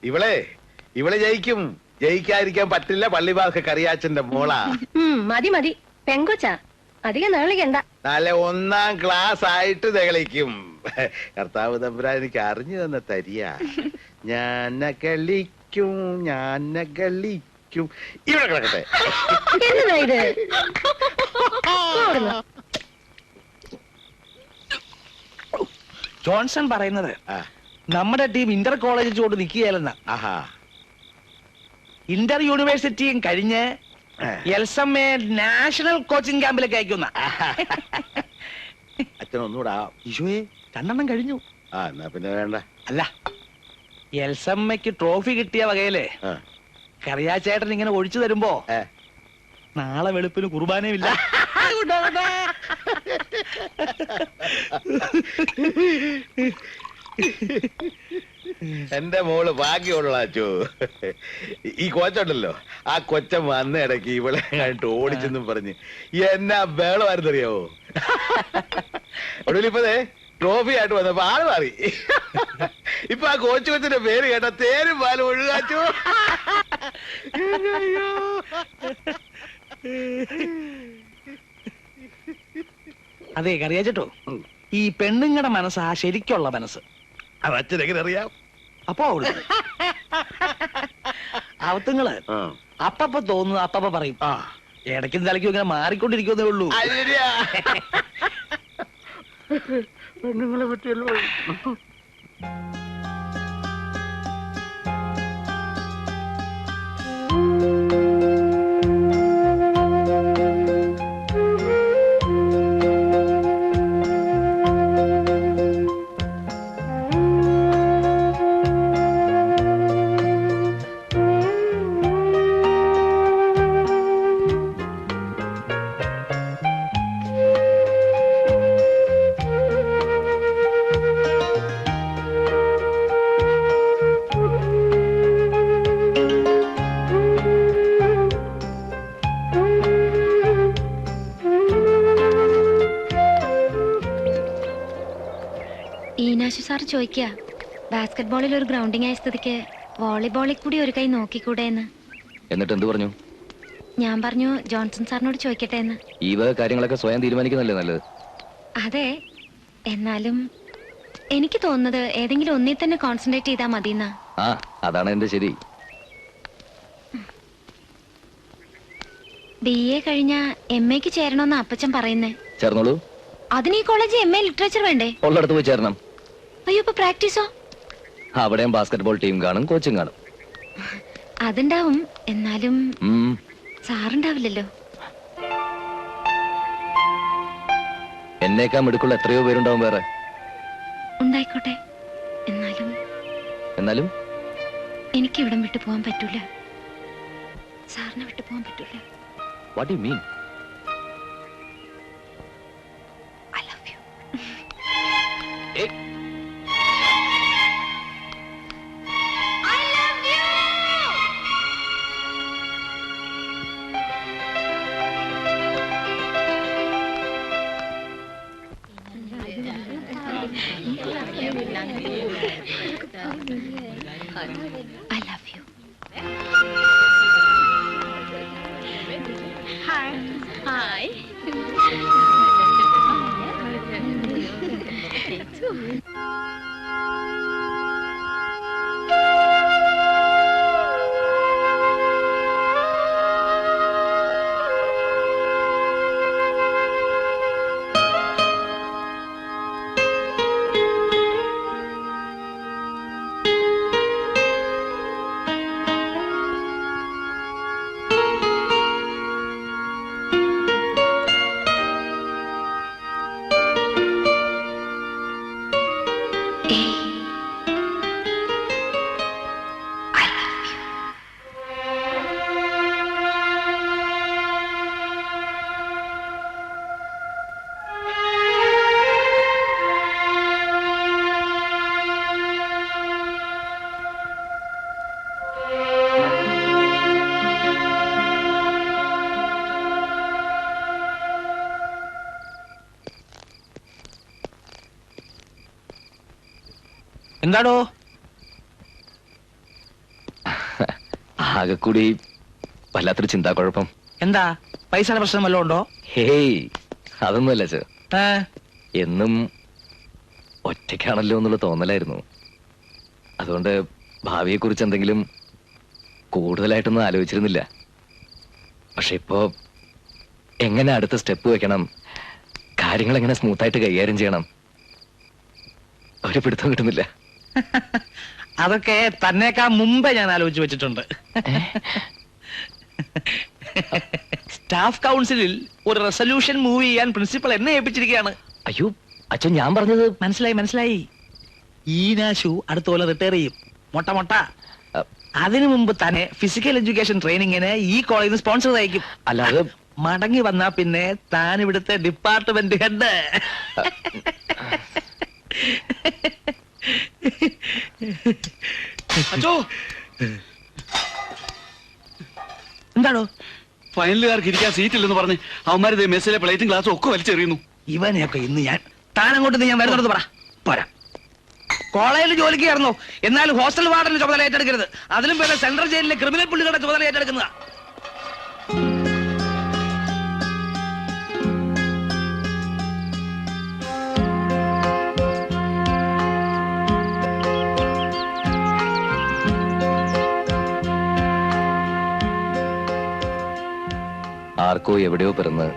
ഇവളെ ജയിക്കും. ജയിക്കാതിരിക്കാൻ പറ്റില്ല. പള്ളിവാർക്ക് കറിയാച്ചന്റെ മോളാ. മതി മതി, പെങ്കൊച്ചാ, അധികം നേളിക്കണ്ട. നല്ല 1ാം ക്ലാസ് ആയിട്ട് തെളിക്കും. കർത്താവ് തമ്പുരാൻ എനിക്ക് അറിഞ്ഞു തന്ന തരിയ. ഞാൻ കളിക്കും. ഇവിടെ കിടക്കട്ടെ. എന്നതാ ഇത്? ജോൺസൺ പറയുന്നത് ആ, നമ്മുടെ ടീം ഇന്റർ കോളേജ് ചോട്ട് നിൽക്കുകയല്ലെന്ന. ആഹാ. ഇന്റർ യൂണിവേഴ്സിറ്റിയും കഴിഞ്ഞ് എൽസമ്മയെ നാഷണൽ കോച്ചിങ് ക്യാമ്പിലേക്ക് അയക്കുന്ന. അച്ഛനൊന്നുകൂടാ. ഈശോയെ 2 കഴിഞ്ഞു. ആ, എന്നാ പിന്നെ വേണ്ട. അല്ല, എൽസമ്മയ്ക്ക് ട്രോഫി കിട്ടിയ വകയില് ആ. കറിയാച്ചേട്ടൻ ഇങ്ങനെ ഒഴിച്ചു തരുമ്പോ ഏ. നാളെ വെളുപ്പിന് കുർബാനയുമില്ല. എന്റെ മോള് ഭാഗ്യമുള്ള അച്ചു. ഈ കൊച്ചുണ്ടല്ലോ, ആ കൊച്ചൻ വന്ന ഇടയ്ക്ക് ഇവളെ കണ്ടിട്ട് ഓടിച്ചെന്നും പറഞ്ഞ് എന്നാ ബേളമായിരുന്നറിയാവോ. ഒടുവിലിപ്പതേ ട്രോഫി ആയിട്ട് വന്നപ്പോ ആള് മാറി. ഇപ്പൊ ആ കോച്ചു കൊച്ചിന്റെ പേര് കേട്ട തേരും പാലും ഒഴുകാച്ചു. അതെ കറിയാച്ചേട്ടോ, ഈ പെണ്ണുങ്ങളുടെ മനസ്സാ ശരിക്കുള്ള മനസ്സ്. അത് അച്ഛനെങ്ങനെ അറിയാം? അപ്പോ അവത്തുങ്ങള് ആ. അപ്പപ്പ തോന്നുന്നു അപ്പപ്പ പറയും. ആ, ഇടയ്ക്കും തലയ്ക്കും ഇങ്ങനെ മാറിക്കൊണ്ടിരിക്കുന്നേ ഉള്ളൂ. അത് ശരിയാ. പെണ്ണുങ്ങളെ പറ്റിയല്ലോ. ഈനാശു സാർ ചോദിക്കുക, ബാസ്കറ്റ് ബോളിൽ ഒരു ഗ്രൗണ്ടിങ് ആയ സ്ഥിതിക്ക് വോളിബോളിൽ കൂടി ഒരു കൈ നോക്കിക്കൂടെ എന്ന്. എന്നിട്ട് എന്ത് പറഞ്ഞു? ഞാൻ പറഞ്ഞു ജോൺസൺ സാറിനോട് ചോദിക്കട്ടെ എന്ന്. ഈ വക കാര്യങ്ങളൊക്കെ സ്വയം തീരുമാനിക്കുന്നല്ലേ നല്ലത്. അതെ, എന്നാലും എനിക്ക് തോന്നുന്നത് ഏതെങ്കിലും ഒന്നിൽ തന്നെ കോൺസെൻട്രേറ്റ് ചെയ്താൽ മതിയെന്നാ. ആ, അതാണ് എന്റെ ശരി. BA കഴിഞ്ഞ MAക്ക് ചേരണമെന്ന് അപ്പച്ചൻ പറയുന്നേ. ചേർന്നോളൂ. അതിന് ഈ കോളേജ് MA ലിറ്ററേച്ചർ വേണ്ടേ? ഉള്ളിടത്ത് പോയി ചേരണം. അയ്യോ, ഇപ്പൊ പ്രാക്ടീസോ? അവിടെയും ബാസ്കറ്റ്ബോൾ ടീം കാണും, കോച്ചിങ് കാണും. അതുണ്ടാവും, എന്നാലും ഉം. സാറുണ്ടാവില്ലല്ലോ. എന്നേക്കാൾ മിടുക്കുള്ള എത്രയോ പേരുണ്ടാവും വേറെ. ഉണ്ടായിക്കോട്ടെ, എന്നാലും എനിക്ക് ഇവിടം വിട്ടു പോകാൻ പറ്റൂല. സാറിനെ വിട്ടു പോകാൻ പറ്റൂല. What you mean? I love you. I love you. Hi. എന്താടോ ആകെ കൂടി വല്ലാത്തൊരു ചിന്താക്കുഴപ്പം. എന്താ പൈസയുടെ പ്രശ്നം വല്ലതും ഉണ്ടോ? ഹേയ്, അതൊന്നുമല്ല ചേ. ഏ? എന്നും ഒറ്റയ്ക്കാണല്ലോ എന്നുള്ള തോന്നലായിരുന്നു. അതുകൊണ്ട് ഭാവിയെക്കുറിച്ച് എന്തെങ്കിലും കൂടുതലായിട്ടൊന്നും ആലോചിച്ചിരുന്നില്ല. പക്ഷെ ഇപ്പോ എങ്ങനെ അടുത്ത സ്റ്റെപ്പ് വെക്കണം, കാര്യങ്ങൾ എങ്ങനെ സ്മൂത്തായിട്ട് കൈകാര്യം ചെയ്യണം, ഒരു പിടുത്തം കിട്ടുന്നില്ല. അതൊക്കെ തന്നേക്കാൾ മുമ്പേ ഞാൻ ആലോചിച്ച് വെച്ചിട്ടുണ്ട്. സ്റ്റാഫ് കൗൺസിലിൽ ഒരു റെസൊല്യൂഷൻ മൂവ് ചെയ്യാൻ പ്രിൻസിപ്പൽ എന്നെ ഏൽപ്പിച്ചിരിക്കുകയാണ്. അയ്യോ അച്ഛൻ, ഞാൻ പറഞ്ഞത് മനസ്സിലായി. ഈനാശു അടുത്ത പോലെ റിട്ടയർ ചെയ്യും. മൊട്ട അതിനു മുമ്പ് തന്നെ ഫിസിക്കൽ എഡ്യൂക്കേഷൻ ട്രെയിനിങ്ങിന് ഈ കോളേജിൽ സ്പോൺസർ അയക്കും. അല്ലാതെ മടങ്ങി വന്നാ പിന്നെ താൻ ഇവിടുത്തെ ഡിപ്പാർട്ട്മെന്റ് ഹെഡ്. എന്താണോ? ഫൈനലുകാർക്ക് ഇരിക്കാൻ സീറ്റില്ലെന്ന് പറഞ്ഞ് അവന്മാര് മെസ്സിലെ പ്ലേറ്റും ഗ്ലാസും ഒക്കെ വലിച്ചെറിയുന്നു. ഇവനെയൊക്കെ ഇന്ന് ഞാൻ താൻ അങ്ങോട്ട് ഞാൻ വരുന്നത് പറ പോരാ. കോളേജിൽ ജോലിക്ക് കയറുന്നു, എന്നാലും ഹോസ്റ്റൽ വാർഡന്റെ ചുമതല ഏറ്റെടുക്കരുത്. അതിലും പേരെ സെൻട്രൽ ജയിലിലെ ക്രിമിനൽ പുള്ളികളുടെ ചുമതല ഏറ്റെടുക്കുന്നതാ. ആർക്കോ എവിടെയോ പിറന്ന്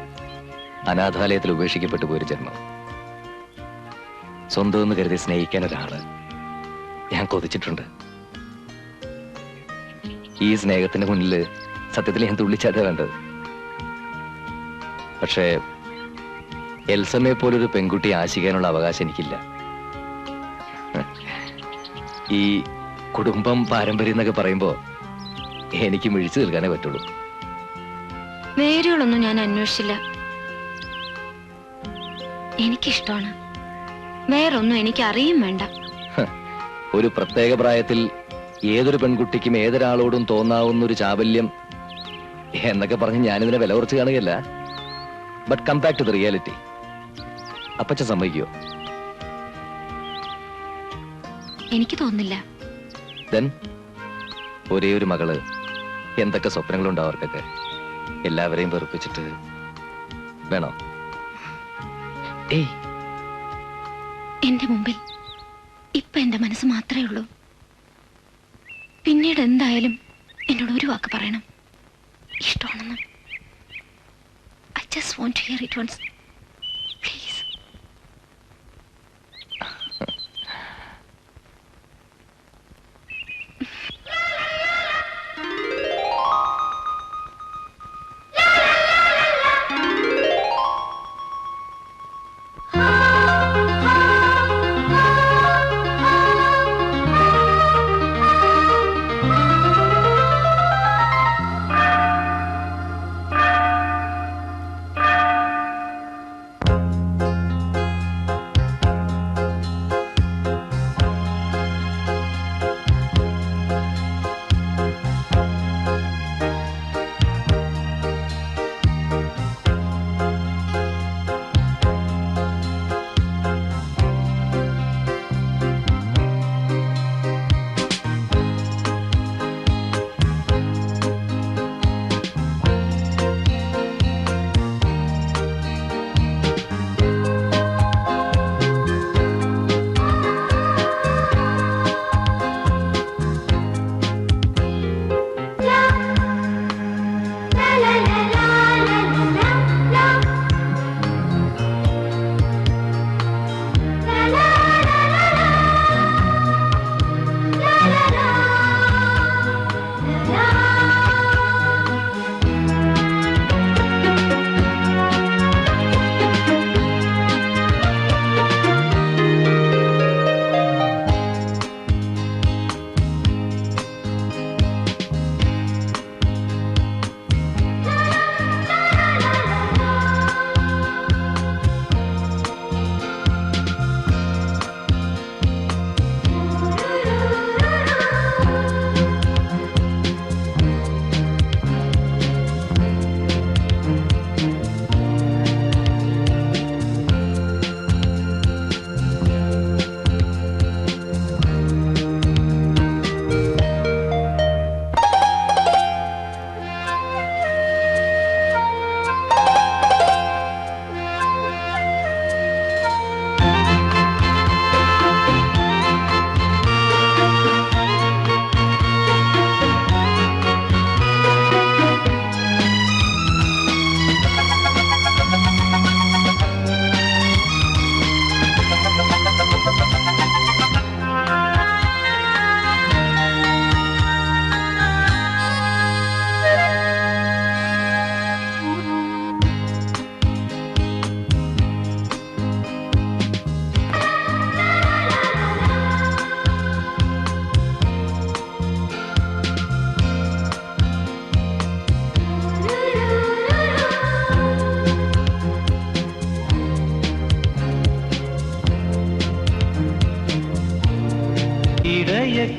അനാഥാലയത്തിൽ ഉപേക്ഷിക്കപ്പെട്ടു പോയൊരു ജന്മം. സ്വന്തം എന്ന് കരുതി സ്നേഹിക്കാൻ ഒരാള് ഞാൻ കൊതിച്ചിട്ടുണ്ട്. ഈ സ്നേഹത്തിന്റെ മുന്നിൽ സത്യത്തിൽ ഞാൻ തുള്ളിച്ചാട്ടാ വേണ്ടത്. പക്ഷേ എൽസമ്മയെ പോലൊരു പെൺകുട്ടിയെ ആശിക്കാനുള്ള അവകാശം എനിക്കില്ല. ഈ കുടുംബം പാരമ്പര്യം എന്നൊക്കെ പറയുമ്പോ എനിക്ക് മിഴിച്ചു നിൽക്കാനേ പറ്റുള്ളൂ. വേരുകളൊന്നും ഞാൻ അന്വേഷിച്ചില്ല. എനിക്കിഷ്ടമാണ്. വേറൊന്നും എനിക്ക് അറിയും വേണ്ട. ഒരു പ്രത്യേക പ്രായത്തിൽ ഏതൊരു പെൺകുട്ടിക്കും ഏതൊരാളോടും തോന്നാവുന്ന ഒരു ചാബല്യം എന്നൊക്കെ പറഞ്ഞ് ഞാനിതിനെ വില കുറച്ച് കാണുകയല്ല. But come back to the reality. അപ്പച്ചൻ സമ്മതിക്കുമോ? എനിക്ക് തോന്നില്ല. ദെൻ ഒരേ ഒരു മകള്, എന്തൊക്കെ സ്വപ്നങ്ങളുണ്ടാവും അവർക്കൊക്കെ. എല്ലാവരെയും വെറുപ്പിച്ചിട്ട് വേണോ? ഏയ്, എന്റെ മുമ്പിൽ ഇപ്പൊ എന്റെ മനസ്സ് മാത്രമേ ഉള്ളൂ. പിന്നീട് എന്തായാലും എന്നോട് ഒരു വാക്ക് പറയണം, ഇഷ്ടമാണെന്ന്. I just want to hear it once, please.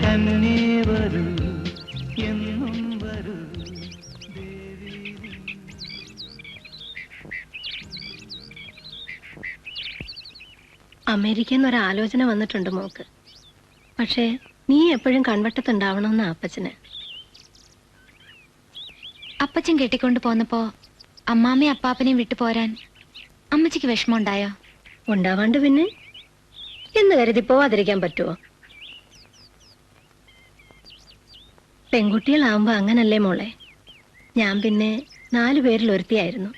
കന്നി വരൂ എന്നും വരൂ. അമേരിക്കയിൽ നിന്ന് ഒരാലോചന വന്നിട്ടുണ്ട് മോക്ക്. പക്ഷേ നീ എപ്പോഴും കൺവട്ടത്തുണ്ടാവണമെന്ന് അപ്പച്ചന്. അപ്പച്ചൻ കെട്ടിക്കൊണ്ട് പോന്നപ്പോ അമ്മാമ്മയും അപ്പാപ്പനെയും വിട്ടു പോരാൻ അമ്മച്ചിക്ക് വിഷമമുണ്ടായോ? ഉണ്ടാവാണ്ട് പിന്നെ എന്ന് കരുതി പോവാതിരിക്കാൻ പറ്റുമോ? പെൺകുട്ടികളാവുമ്പോ അങ്ങനല്ലേ മോളെ. ഞാൻ പിന്നെ 4 പേരിൽ ഒരുത്തിയായിരുന്നു.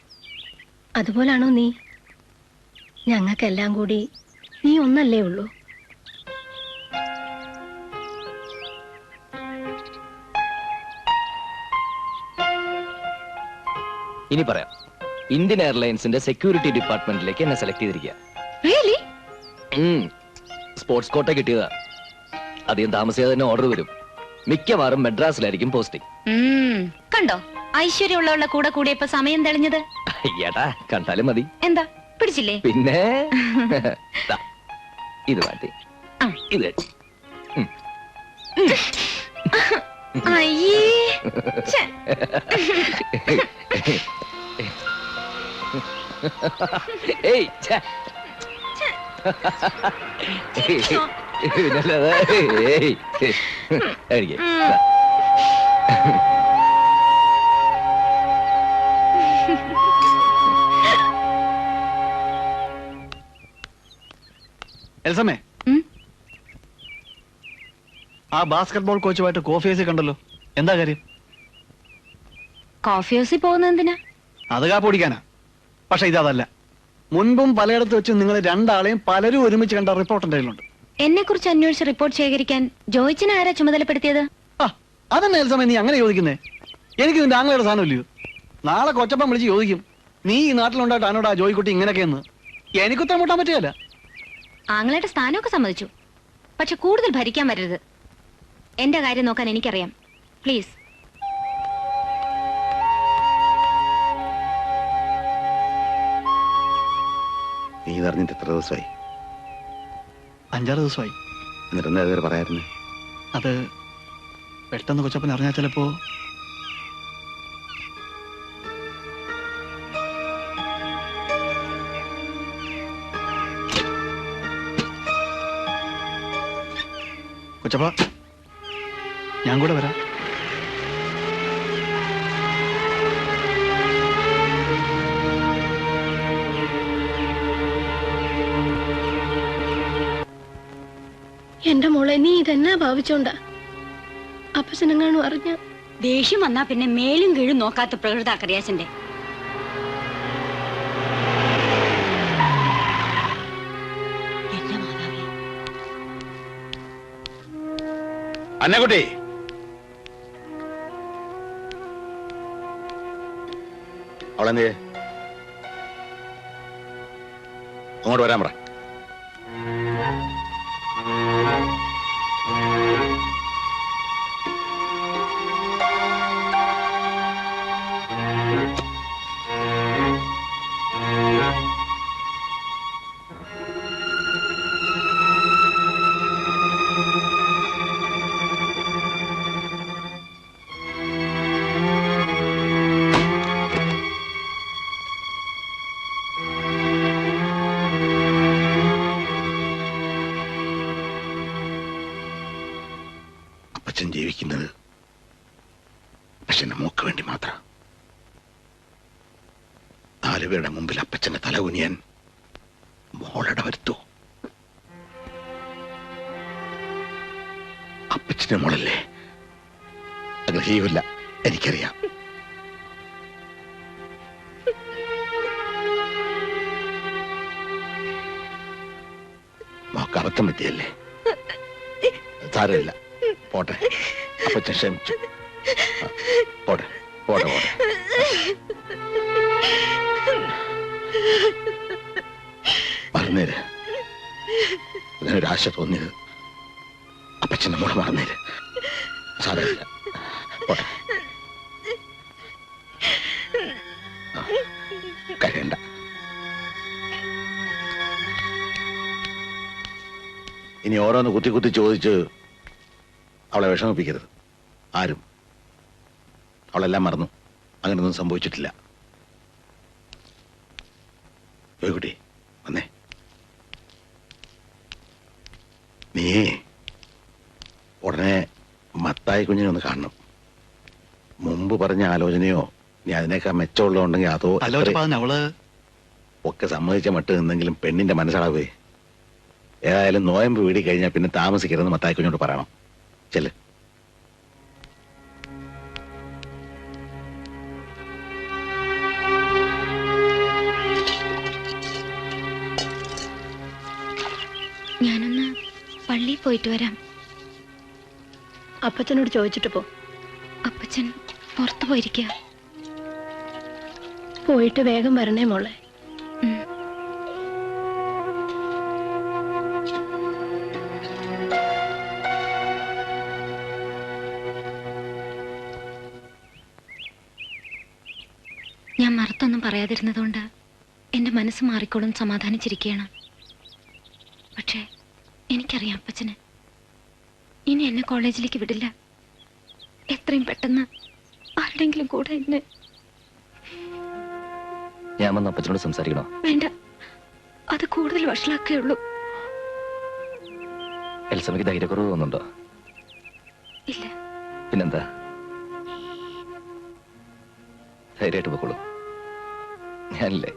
അതുപോലാണോ നീ? ഞങ്ങൾക്കെല്ലാം കൂടി നീ ഒന്നല്ലേ ഉള്ളൂ. ഇനി പറയാം. ഇന്ത്യൻ എയർലൈൻസിന്റെ സെക്യൂരിറ്റി ഡിപ്പാർട്ട്മെന്റിലേക്ക് എന്നെ സെലക്ട് ചെയ്തിരിക്കുക. റിയലി? സ്പോർട്സ് കോട്ട കിട്ടിയതാ. അധികം താമസിയാതെ തന്നെ ഓർഡർ വരും. മിക്കവാറും മെഡ്രാസിലായിരിക്കും പോസ്റ്റിംഗ്. കണ്ടോ ഐശ്വര്യമുള്ളവളുടെ കൂടെ കൂടിയപ്പോ സമയം തെളിഞ്ഞത്? ഏട്ടാ കണ്ടാലും മതി. എന്താ പിടിച്ചില്ലേ? പിന്നെ ദാ, ഇത് മാറ്റി ഇത് വെച്ച്. അയ്യേ ഛെ. ഏയ് ഛെ. പിന്നല്ലാതെ. ഏയ് കഴിക്ക്. ദാ. എൽസമ്മേ, ആ ബാസ്കറ്റ്ബോൾ കോച്ചുമായിട്ട് കോഫി ഹൗസിൽ കണ്ടല്ലോ. എന്താ കാര്യം? കോഫി ഹൗസിൽ പോകുന്നത് എന്തിനാ? അത് കാപ്പ് കുടിക്കാനാ. പക്ഷെ ഇതല്ല. മുൻപും പലയിടത്ത് വെച്ച് നിങ്ങൾ രണ്ടാളെയും പലരും ഒരുമിച്ച് കണ്ട റിപ്പോർട്ട് എന്തെങ്കിലുണ്ട്? എന്നെ കുറിച്ച് അന്വേഷിച്ച് റിപ്പോർട്ട് ശേഖരിക്കാൻ ജോയിച്ചിനെ ആരാ ചുമതലപ്പെടുത്തിയത്? ആ അതന്നെ എൽസമ്മേ നീ അങ്ങനെ ചോദിക്കുന്നേ. എനിക്ക് നിന്റെ ആംഗ്ലയുടെ സാധനം ഇല്ലയോ? നാളെ കൊച്ചപ്പം വിളിച്ച് ചോദിക്കും, നീ ഈ നാട്ടിലുണ്ടായിട്ട് അനോടാ ജോയിക്കുട്ടി ഇങ്ങനെയൊക്കെയെന്ന്. എനിക്കുത്തരം മുട്ടാൻ പറ്റുകയല്ല. ആങ്ങളുടെ സ്ഥാനമൊക്കെ സമ്മതിച്ചു. പക്ഷെ കൂടുതൽ ഭരിക്കാൻ വരരുത്. എന്റെ കാര്യം നോക്കാൻ എനിക്കറിയാം. പ്ലീസ്. നീ ഇതറിഞ്ഞിട്ട് എത്ര ദിവസമായി? 5-6 ദിവസമായി. എന്നിട്ട് എന്താ ഇതുവരെ പറയാറുണ്ട്? അത് പെട്ടെന്ന് കൊച്ചപ്പൻ അറിഞ്ഞാൽ ചിലപ്പോ. കൊച്ചപ്പ, ഞാൻ കൂടെ വരാം. എന്റെ മോളെ നീ ഇതെന്നാ ഭാവിച്ചോണ്ടാ? അപ്പച്ചനെങ്ങാനും അറിഞ്ഞ ദേഷ്യം വന്നാ പിന്നെ മേലും കീഴും നോക്കാത്ത പ്രകൃത കറിയാച്ചന്റെ. എന്റെ മാതാവേ. അന്നക്കുട്ടി, അവളെന്തേ? അങ്ങോട്ട് വരാൻ പറ. അപ്പച്ചൻ ജീവിക്കുന്നത് അപ്പച്ചന്റെ മോക്ക് വേണ്ടി മാത്രം. 4 പേരുടെ മുമ്പിൽ അപ്പച്ചന്റെ തല കുനിയാൻ മോളട വരുത്തോ? അപ്പച്ചന്റെ മോളല്ലേ? അങ്ങനെ ചെയ്യൂല, എനിക്കറിയാം. മോക്ക് അബദ്ധം പറ്റിയല്ലേ? സാരമില്ല, പോട്ടെ. അപ്പച്ചൻ ക്ഷമിച്ചു. പോട്ടെ പോട്ടെ പോട്ടെ. മറന്നേര്. അതിനൊരാശ തോന്നിയത് അപ്പച്ചന്റെ മോളെ മറന്നേര്. സാരമില്ല, പോട്ടെ. കരയണ്ട. ഇനി ഓരോന്ന് കുത്തി കുത്തി ചോദിച്ച് അവളെ വിഷമിപ്പിക്കരുത്. ആരും. അവളെല്ലാം മറന്നു. അങ്ങനെയൊന്നും സംഭവിച്ചിട്ടില്ല. കുട്ടി വന്നേ. നീ ഉടനെ മത്തായി കുഞ്ഞിനെ ഒന്ന് കാണണം. മുമ്പ് പറഞ്ഞ ആലോചനയോ നീ അതിനേക്കാൾ മെച്ചമുള്ളതുണ്ടെങ്കിൽ അതോ അവള് ഒക്കെ സമ്മതിച്ച മട്ട് നിന്നെങ്കിലും പെണ്ണിന്റെ മനസ്സളവേ. ഏതായാലും നോയമ്പ് വീടി കഴിഞ്ഞാൽ പിന്നെ താമസിക്കരുതെന്ന് മത്തായി കുഞ്ഞോട് പറയണം. ചെല്ല്. ഞാനൊന്ന് പള്ളിയിൽ പോയിട്ട് വരാം. അപ്പച്ചനോട് ചോദിച്ചിട്ട് പോ. അപ്പച്ചൻ പുറത്തു പോയിരിക്കുക. പോയിട്ട് വേഗം വരണേ മോളെ. ഞാൻ മറുത്തൊന്നും പറയാതിരുന്നതുകൊണ്ട് എന്റെ മനസ്സ് മാറിക്കോളും സമാധാനിച്ചിരിക്കുകയാണ്. പക്ഷേ എനിക്കറിയാം അപ്പച്ചന് ഇനി എന്നെ കോളേജിലേക്ക് വിടില്ല. എത്രയും പെട്ടെന്ന് ആരുടെങ്കിലും കൂടെ എന്നെ. ഞാൻ വന്ന് അപ്പച്ചനോട് സംസാരിക്കണോ? വേണ്ട, അത് കൂടുതൽ വഷളാക്കേ ഉള്ളൂ. എൽസമ്മയ്ക്ക് ധൈര്യക്കുറവ് തോന്നുന്നുണ്ടോ? ഇല്ല. പിന്നെന്താ, ധൈര്യമായിട്ട് പോയിക്കോളൂ. ഞാനില്ലേ.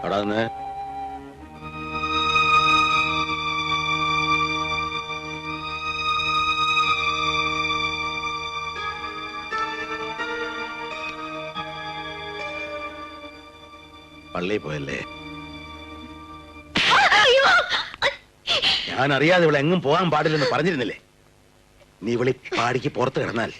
അവിടെ നിന്ന് പള്ളിയിൽ പോയല്ലേ? ഞാൻ അറിയാതെ ഇവിടെ എങ്ങും പോകാൻ പാടില്ലെന്ന് പറഞ്ഞിരുന്നില്ലേ? നീ ഇവിടെ പാടിക്ക് പുറത്ത് കിടന്നാൽ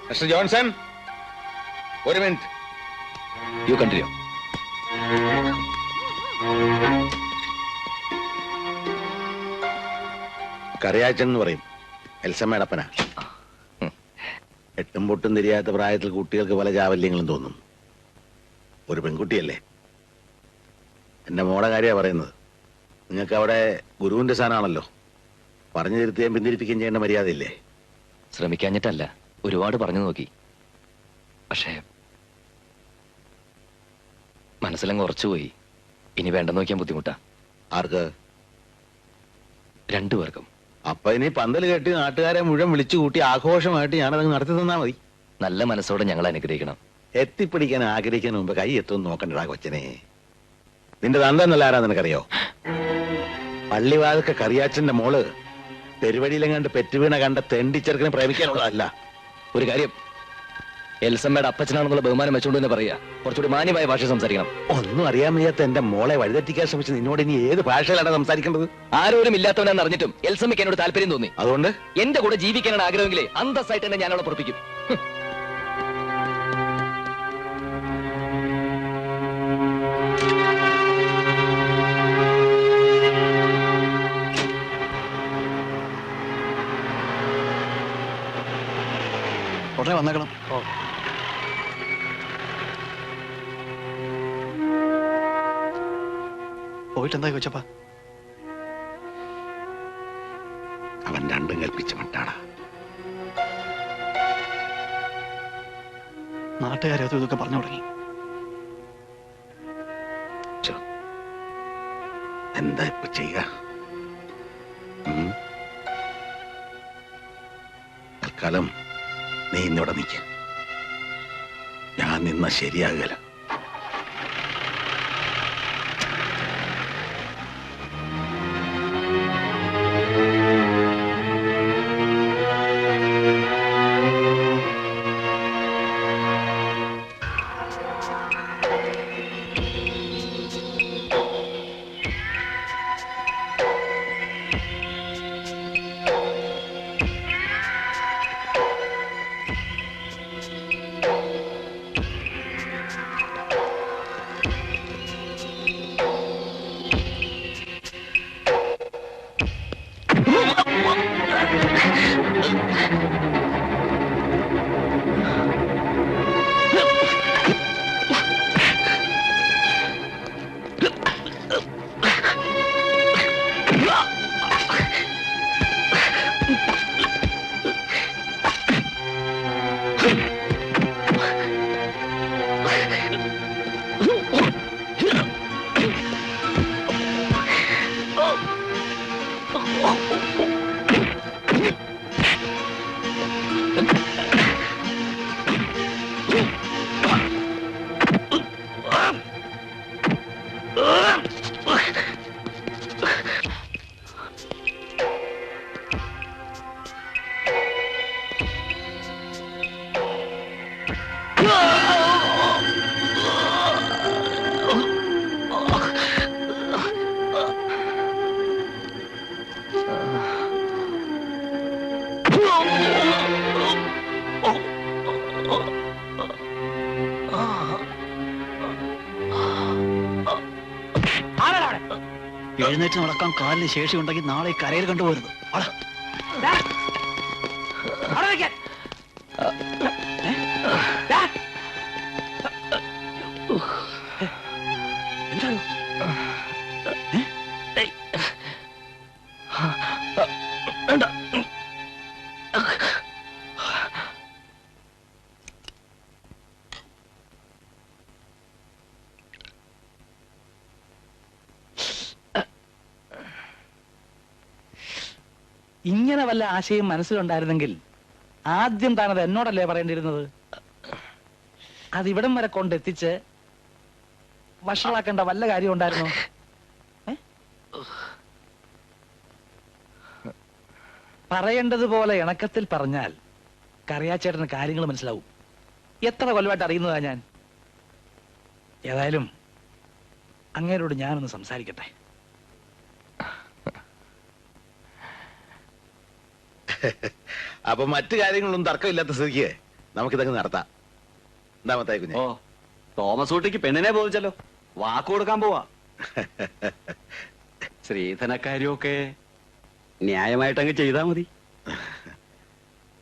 മിസ്റ്റർ ജോൺസൺ, ഒരു മിനിറ്റ്. You continue. കറിയാച്ചൻ എന്ന് പറയും. എൽസമ്മയുടെ അപ്പനാ. എട്ടും പൊട്ടും തിരിയാത്ത പ്രായത്തിൽ കുട്ടികൾക്ക് പല ചാവല്യങ്ങളും തോന്നും. ഒരു പെൺകുട്ടിയല്ലേ. എന്റെ മോളെ കാര്യമാണ് പറയുന്നത്. നിങ്ങൾക്ക് അവിടെ ഗുരുവിന്റെ സ്ഥാനമാണല്ലോ. പറഞ്ഞു തിരുത്തുകയും പിന്തിരിപ്പിക്കുകയും ചെയ്യേണ്ട മര്യാദയില്ലേ? ശ്രമിക്കാഞ്ഞിട്ടല്ല, ഒരുപാട് പറഞ്ഞു നോക്കി. പക്ഷേ മനസ്സിലങ്ങ് ഉറച്ചുപോയി. ഇനി വേണ്ടെന്ന് നോക്കിയാൻ ബുദ്ധിമുട്ടാ. ആർക്ക്? രണ്ടുപേർക്കും. അപ്പൊ ഇനി പന്തൽ കെട്ടി നാട്ടുകാരെ മുഴുവൻ വിളിച്ചു കൂട്ടി ആഘോഷമായിട്ട് ഞാനത് നടത്തി തന്നാ മതി. നല്ല മനസ്സോടെ ഞങ്ങൾ അനുഗ്രഹിക്കണം. എത്തിപ്പിടിക്കാൻ ആഗ്രഹിക്കാൻ മുമ്പ് കൈ എത്തുമെന്ന് നോക്കണ്ടടാ കൊച്ചനെ. നിന്റെ തന്തെന്നല്ല ആരാ നിനക്കറിയോ? പള്ളിവാതൊക്കെ കറിയാച്ചന്റെ മോള് തെരുവഴിയിലെങ്ങാണ്ട് പെറ്റുവീണ കണ്ട തെണ്ടിച്ചെറുക്കിനെ പ്രേമിക്കാനുള്ളതല്ല. ഒരു കാര്യം, എൽസമ്മയുടെ അപ്പച്ചനാണെന്നുള്ള ബഹുമാനം വെച്ചുകൊണ്ട് തന്നെ പറയാ. കുറച്ചുകൂടി മാന്യമായ ഭാഷ സംസാരിക്കണം. ഒന്നും അറിയാൻ വയ്യാത്ത എന്റെ മോളെ വഴിതെറ്റിക്കാൻ ശ്രമിച്ച് നിന്നോട് ഇനി ഏത് ഭാഷയിലാണ് സംസാരിക്കേണ്ടത്? ആരോരും ഇല്ലാത്തവനാന്ന് അറിഞ്ഞിട്ടും എൽസമ്മയ്ക്ക് എന്നോട് താല്പര്യം തോന്നി. അതുകൊണ്ട് എന്റെ കൂടെ ജീവിക്കാനാണ് ആഗ്രഹമെങ്കിലേ അന്തസ്സായിട്ട് തന്നെ ഞാൻ അവളെ പുറപ്പിക്കും. ഉടനെ വന്നേക്കണം. പോയിട്ട് എന്തായി കൊച്ചപ്പ? അവൻ രണ്ടും കൽപ്പിച്ച മട്ടാടാ. നാട്ടുകാരെ അതും ഇതൊക്കെ പറഞ്ഞു തുടങ്ങി. എന്താ ഇപ്പൊ ചെയ്യുക? തൽക്കാലം നീ ഇന്നിവിടെ നിൽക്ക. ഞാൻ നിന്ന ശരിയാകല. എഴുന്നേറ്റ് നടക്കാൻ കാലിന് ശേഷി ഉണ്ടെങ്കിൽ നാളെ കരയിൽ കണ്ടുപോരുത്. ഇങ്ങനെ വല്ല ആശയം മനസ്സിലുണ്ടായിരുന്നെങ്കിൽ ആദ്യം താനത് എന്നോടല്ലേ പറയേണ്ടിയിരുന്നത്? അതിവിടം വരെ കൊണ്ടെത്തിച്ച് വഷളാക്കേണ്ട വല്ല കാര്യം ഉണ്ടായിരുന്നോ? പറയേണ്ടതുപോലെ ഇണക്കത്തിൽ പറഞ്ഞാൽ കറിയാച്ചേട്ടന് കാര്യങ്ങൾ മനസ്സിലാവും. എത്ര കൊല്ലമായിട്ട് അറിയുന്നതാ ഞാൻ. ഏതായാലും അങ്ങേരോട് ഞാനൊന്ന് സംസാരിക്കട്ടെ. അപ്പൊ മറ്റു കാര്യങ്ങളൊന്നും തർക്കമില്ലാത്ത സ്ഥിതിക്ക് നമുക്കിതങ്ങ് നടത്താം. എന്താ മത്തായി കുഞ്ഞ്? ഓ, തോമസ് ഊട്ടിക്ക് പെണ്ണിനെ ബോധിച്ചല്ലോ. വാക്ക് കൊടുക്കാൻ പോവാ. ശ്രീധനക്കാര്യമൊക്കെ ന്യായമായിട്ടങ്ങ് ചെയ്താ മതി.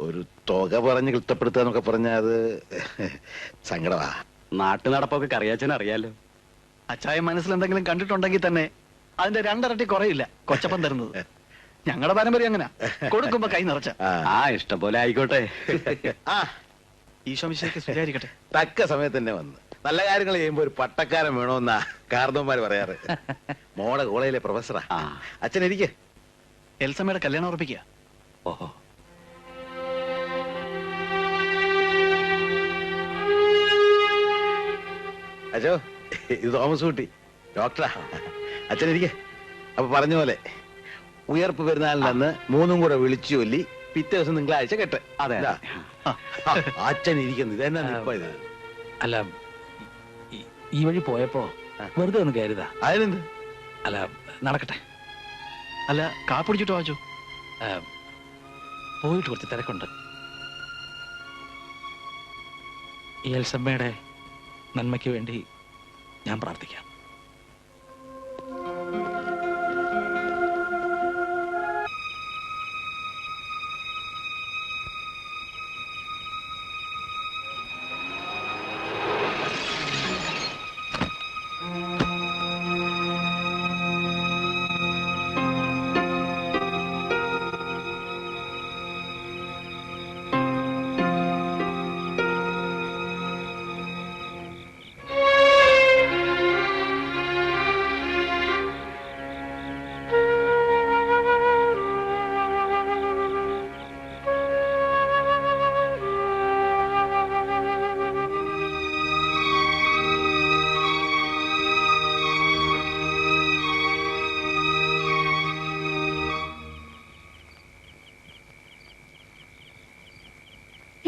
ഒരു തുക പറഞ്ഞ് ക്ലിഷ്ടപ്പെടുത്തുക പറഞ്ഞാൽ അത് സങ്കടമാ. നാട്ടു നടപ്പൊക്കെ കറിയാച്ചൻ അറിയാലോ. അച്ചായ മനസ്സിൽ എന്തെങ്കിലും കണ്ടിട്ടുണ്ടെങ്കിൽ തന്നെ അതിന്റെ രണ്ടിരട്ടി കുറയില്ല കൊച്ചപ്പം തരുന്നത്. ഞങ്ങളുടെ പാരമ്പര്യം അങ്ങനെ കൊടുക്കുമ്പോ കൈ നിറച്ച. ആ, ഇഷ്ടം പോലെ ആയിക്കോട്ടെ. ആ, ഈശോ മിശിഹായ്ക്ക് സ്തുതിയായിരിക്കട്ടെ. തക്ക സമയത്ത് തന്നെ വന്ന് നല്ല കാര്യങ്ങൾ ചെയ്യുമ്പോ ഒരു പട്ടക്കാരൻ വേണമെന്നാ കാർന്നോന്മാര് പറയാറ്. മോളെ കോളേജിലെ പ്രൊഫസറാ. അച്ഛൻ ഇരിക്കെ. എൽസമ്മയുടെ കല്യാണം ഉറപ്പിക്കുക. ഓഹോ, അച്ഛോ, ഇത് തോമസ് കുട്ടി ഡോക്ടറാ. അച്ഛൻ ഇരിക്കെ. അപ്പൊ പറഞ്ഞ പോലെ ഉയർപ്പ് പെരുന്നാളിനന്ന് മൂന്നും കൂടെ വിളിച്ചു ചൊല്ലി പിറ്റേ ദിവസം തിങ്കളാഴ്ച കെട്ട്. അതെ. അച്ഛൻ ഇരിക്കുന്നത് ഇതെന്നാ ഇത്? അല്ല, ഈ വഴി പോയപ്പോ വെറുതെ ഒന്ന് കരുതാ. അതിനെന്ത്? അല്ല, നടക്കട്ടെ. അല്ല, കാപ്പിടിച്ചിട്ട് വാച്ചു. പോയിട്ട് കുറച്ച് തിരക്കുണ്ട്. ഈ എൽസമ്മയുടെ നന്മയ്ക്ക് വേണ്ടി ഞാൻ പ്രാർത്ഥിക്കാം.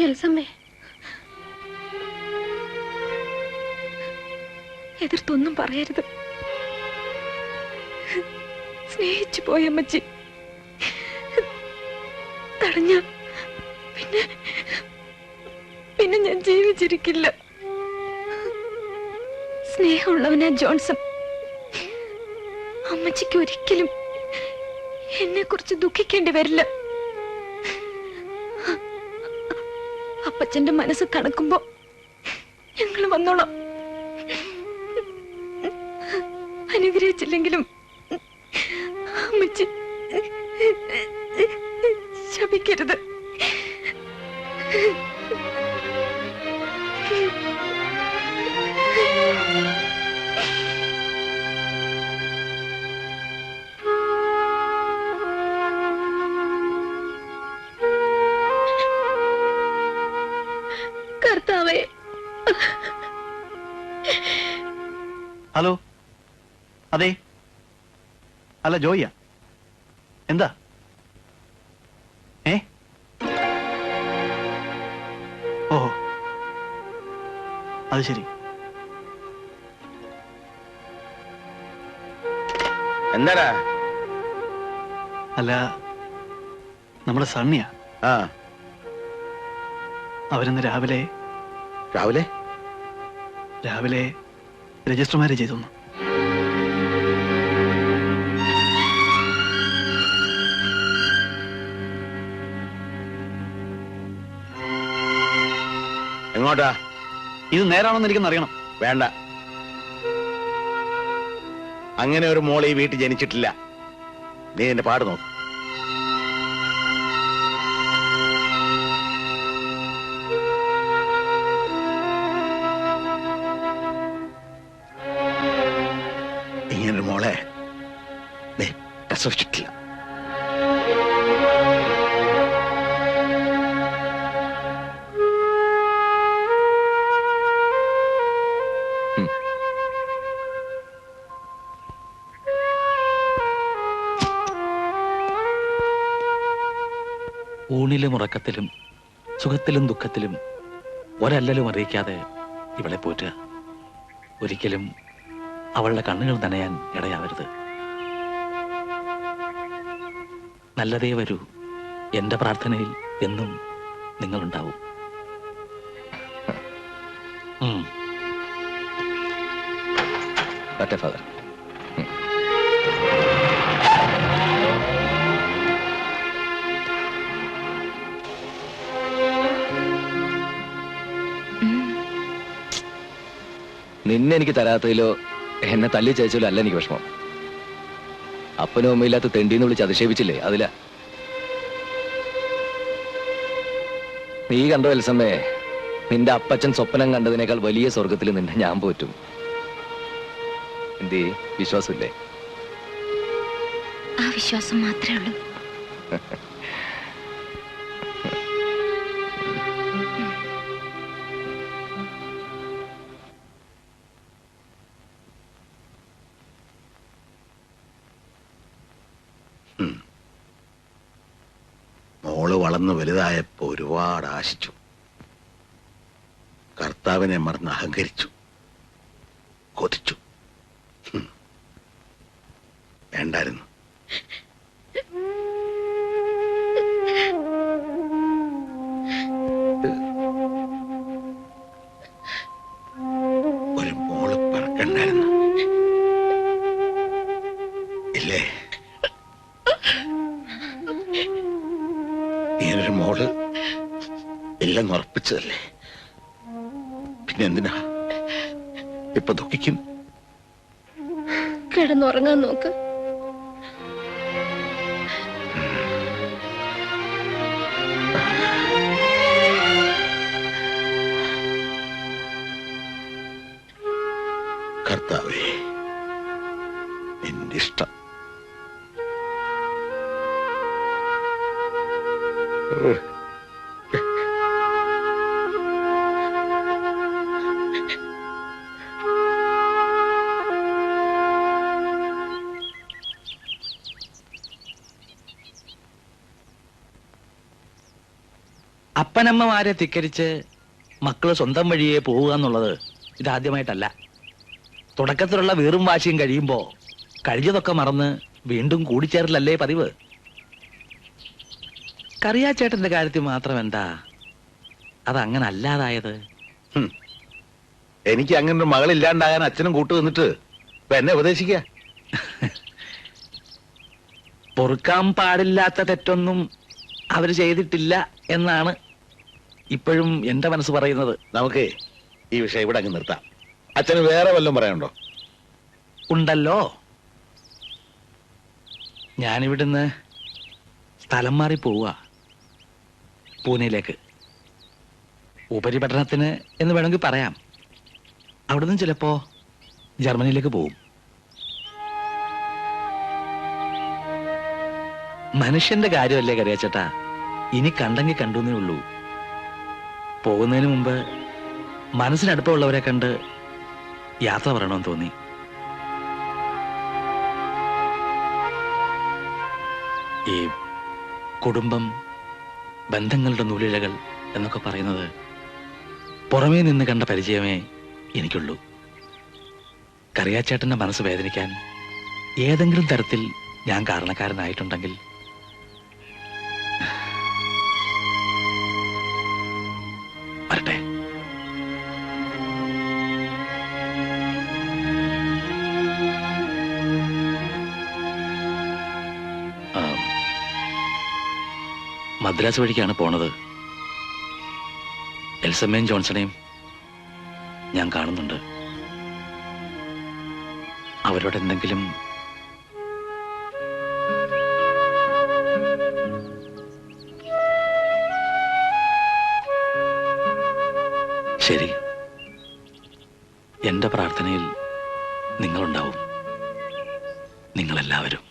എൽസമ്മേ, എതിർത്തൊന്നും പറയരുത്. സ്നേഹിച്ചു പോയമ്മച്ചി തടഞ്ഞ പിന്നെ ഞാൻ ജീവിച്ചിരിക്കില്ല. സ്നേഹമുള്ളവനാ ജോൺസൺ. അമ്മച്ചിക്ക് ഒരിക്കലും എന്നെ കുറിച്ച് ദുഃഖിക്കേണ്ടി വരില്ല. അപ്പച്ചന്റെ മനസ്സ് തണുക്കുമ്പോ ഞങ്ങൾ വന്നോളാം. അനുഗ്രഹിച്ചില്ലെങ്കിലും അമ്മച്ചി ശപിക്കരുത്. കർത്താവേ. ഹലോ, അതെ, അല്ല ജോയിയാ, എന്താ? ഓഹോ, അത് ശരി. എന്താടാ? അല്ല, നമ്മുടെ സണ്ണിയാ. ആ, അവരിന്ന് രാവിലെ രാവിലെ രാവിലെ രജിസ്റ്റർ മാരേജ് ചെയ്തു. എങ്ങോട്ടാ? ഇത് നേരാണെന്ന് എനിക്കൊന്ന് അറിയണം. വേണ്ട, അങ്ങനെ ഒരു മോൾ ഈ വീട്ടിൽ ജനിച്ചിട്ടില്ല. നീ എന്റെ പാട് നോക്ക്. ഇങ്ങനൊരു മോളെ നീ പ്രസവിച്ചിട്ടില്ല. ഊണിലും ഉറക്കത്തിലും സുഖത്തിലും ദുഃഖത്തിലും ഒരല്ലലും അറിയിക്കാതെ ഇവളെ പോറ്റുക. ഒരിക്കലും അവളുടെ കണ്ണുകൾ നനയാൻ ഇടയാവരുത്. നല്ലതേ വരൂ. എന്റെ പ്രാർത്ഥനയിൽ എന്നും നിങ്ങളുണ്ടാവും. ഫാദർ. നിന്നെ എനിക്ക് തരാത്തതിലോ എന്നെ തല്ലി ചതച്ചാലോ അല്ല എനിക്ക് വിഷമം. അപ്പനും അമ്മയില്ലാത്ത തെണ്ടിന്ന് വിളിച്ച് അധിക്ഷേപിച്ചില്ലേ, അതിലാ. നീ കണ്ടോ എൽസമ്മേ, നിന്റെ അപ്പച്ചൻ സ്വപ്നം കണ്ടതിനേക്കാൾ വലിയ സ്വർഗത്തിൽ നിന്നെ ഞാൻ പോറ്റും. എന്തേ, വിശ്വാസമില്ലേ? ആ വിശ്വാസം മാത്രമേ ഉള്ളൂ. മോള് വളർന്നു വലുതായപ്പോ ഒരുപാട് ആശിച്ചു. കർത്താവിനെ മറന്ന് അഹങ്കരിച്ചു, കൊതിച്ചു. വേണ്ടായിരുന്നു. ഒരു മോള് പറക്കണ്ടായിരുന്നു, ഇല്ലേ? ഇങ്ങനൊരു മോള് ഇല്ലെന്ന് ഉറപ്പിച്ചതല്ലേ, പിന്നെ എന്തിനാ ഇപ്പൊ ദുഃഖിക്കും? കിടന്നുറങ്ങാൻ നോക്ക്. കർത്താവേ, നിന്റെ ഇഷ്ടം. അപ്പനമ്മമാരെ ധിക്കരിച്ച് മക്കള് സ്വന്തം വഴിയെ പോവുക എന്നുള്ളത് ഇതാദ്യമായിട്ടല്ല. തുടക്കത്തിലുള്ള വീറും വാശിയും കഴിയുമ്പോ കഴിഞ്ഞതൊക്കെ മറന്ന് വീണ്ടും കൂടിച്ചേരലല്ലേ പതിവ്. കറിയാച്ചേട്ടന്റെ കാര്യത്തിൽ മാത്രം എന്താ അതങ്ങനെ അല്ലാതായത്? എനിക്ക് അങ്ങനെ ഒരു മകളില്ലാണ്ടാകാൻ അച്ഛനും കൂട്ടു നിന്നിട്ട് ഇപ്പൊ എന്നെ ഉപദേശിക്കുക. പൊറുക്കാൻ പാടില്ലാത്ത തെറ്റൊന്നും അവര് ചെയ്തിട്ടില്ല എന്നാണ് ഇപ്പോഴും എന്റെ മനസ്സ് പറയുന്നത്. നമുക്ക് ഈ വിഷയം ഇവിടെ അങ്ങ് നിർത്താം. അച്ഛന് വേറെ വല്ലതും പറയാനുണ്ടോ? ഉണ്ടല്ലോ. ഞാനിവിടുന്ന് സ്ഥലം മാറി പോവുക പൂനെയിലേക്ക്. ഉപരിപഠനത്തിന് എന്ന് വേണമെങ്കിൽ പറയാം. അവിടുന്ന് ചിലപ്പോ ജർമ്മനിയിലേക്ക് പോവും. മനുഷ്യന്റെ കാര്യമല്ലേ കറിയാച്ചേട്ടാ, ഇനി കണ്ടെങ്കിൽ കണ്ടുന്നേ ഉള്ളൂ. പോകുന്നതിന് മുമ്പ് മനസ്സിനടുപ്പമുള്ളവരെ കണ്ട് യാത്ര പറയണമെന്ന് തോന്നി. ഈ കുടുംബം, ബന്ധങ്ങളുടെ നൂലിഴകൾ എന്നൊക്കെ പറയുന്നത് പുറമേ നിന്ന് കണ്ട പരിചയമേ എനിക്കുള്ളൂ. കറിയാച്ചേട്ടന്റെ മനസ്സ് വേദനിക്കാൻ ഏതെങ്കിലും തരത്തിൽ ഞാൻ കാരണക്കാരനായിട്ടുണ്ടെങ്കിൽ വരട്ടെ. മദ്രാസ് വഴിക്കാണ് പോണത്. എൽസമ്മയും ജോൺസണെയും ഞാൻ കാണുന്നുണ്ട്. അവരോട് എന്തെങ്കിലും ശരി. എന്റെ പ്രാർത്ഥനയിൽ നിങ്ങളുണ്ടാവും, നിങ്ങളെല്ലാവരും.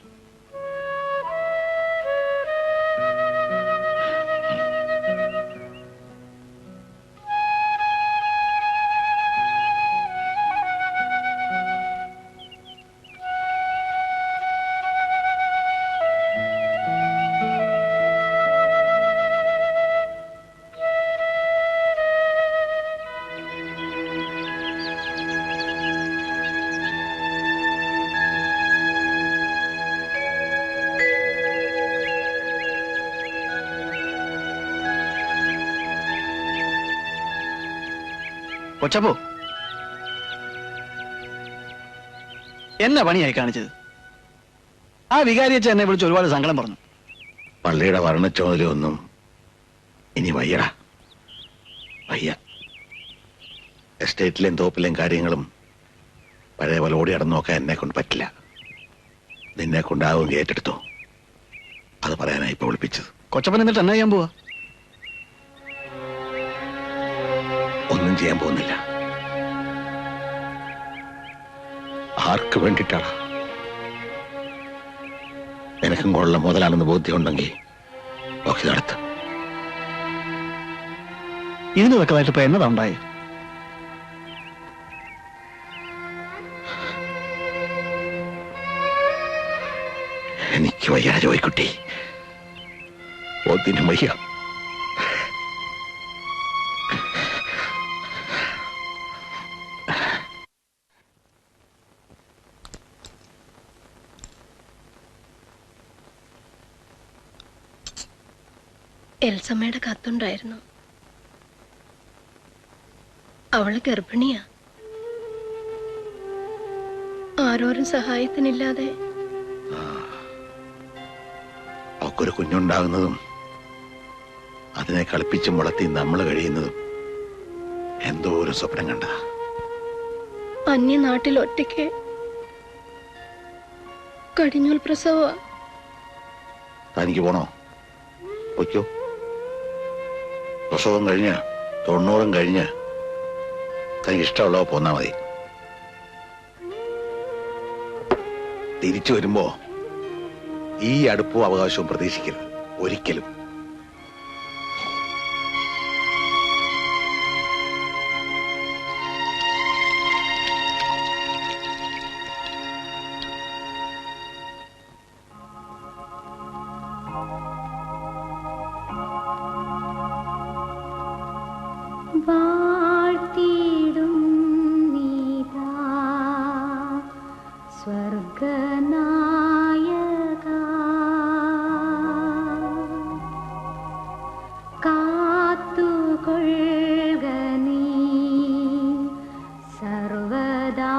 കൊച്ചപ്പോ, എന്നെ പണിയായി കാണിച്ചത്? ആ വികാരിയച്ച എന്നെ വിളിച്ച് ഒരുപാട് സങ്കടം പറഞ്ഞു. പള്ളിയുടെ വർണ്ണച്ചോദരൊന്നും ഇനി വയ്യടാ, വയ്യ. എസ്റ്റേറ്റിലെയും തോപ്പിലെയും കാര്യങ്ങളും പഴയ പോലെ ഓടി നടന്നു നോക്കാൻ എന്നെ കൊണ്ട് പറ്റില്ല. നിന്നെ കൊണ്ടാവും ഏറ്റെടുത്തോ, അത് പറയാനായി ഇപ്പൊ വിളിപ്പിച്ചത്. കൊച്ചപ്പൻ എന്നിട്ട് എന്നാ ചെയ്യാൻ പോവാ? ഒന്നും ചെയ്യാൻ പോകുന്നില്ല. ആർക്ക് വേണ്ടിയിട്ടാണ്? നിനക്കും കൊള്ള മുതലാണെന്ന് ബോധ്യമുണ്ടെങ്കിൽ ഒക്കെ നടത്ത. ഇതിന് വെക്കതായിട്ട് ഇപ്പൊ എന്നതാ ഉണ്ടായി? എനിക്ക് വയ്യ ജോയിക്കുട്ടി, ഒന്നിനും വയ്യ. എൽസമ്മയുടെ കത്തുണ്ടായിരുന്നു. അവള് ഗർഭിണിയാ. ആരോരും സഹായത്തിനില്ലാതെ അവക്കൊരു കുഞ്ഞുണ്ടാകുന്നതും അതിനെ കളിപ്പിച്ച് മുളത്തി നമ്മൾ കഴിയുന്നതും എന്തോ ഒരു സ്വപ്നം കണ്ട. അന്യനാട്ടിൽ ഒറ്റയ്ക്ക് കടിഞ്ഞൂൽ പ്രസവ. തനിക്ക് പോണോ? പൊയ്ക്കോ. പ്രസവം കഴിഞ്ഞ് 90 കഴിഞ്ഞ് തനിക്ക് ഇഷ്ടമുള്ളവ പോന്നാ മതി. തിരിച്ചു വരുമ്പോ ഈ അടുപ്പവും അവകാശവും പ്രതീക്ഷിക്കരുത് ഒരിക്കലും. വാഴ്ത്തിടും നീതാ സ്വർഗനായക, കാത്തുകൊള്ളുക നീ സർവദായക.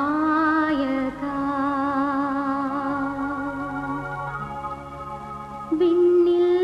വിണ്ണിൽ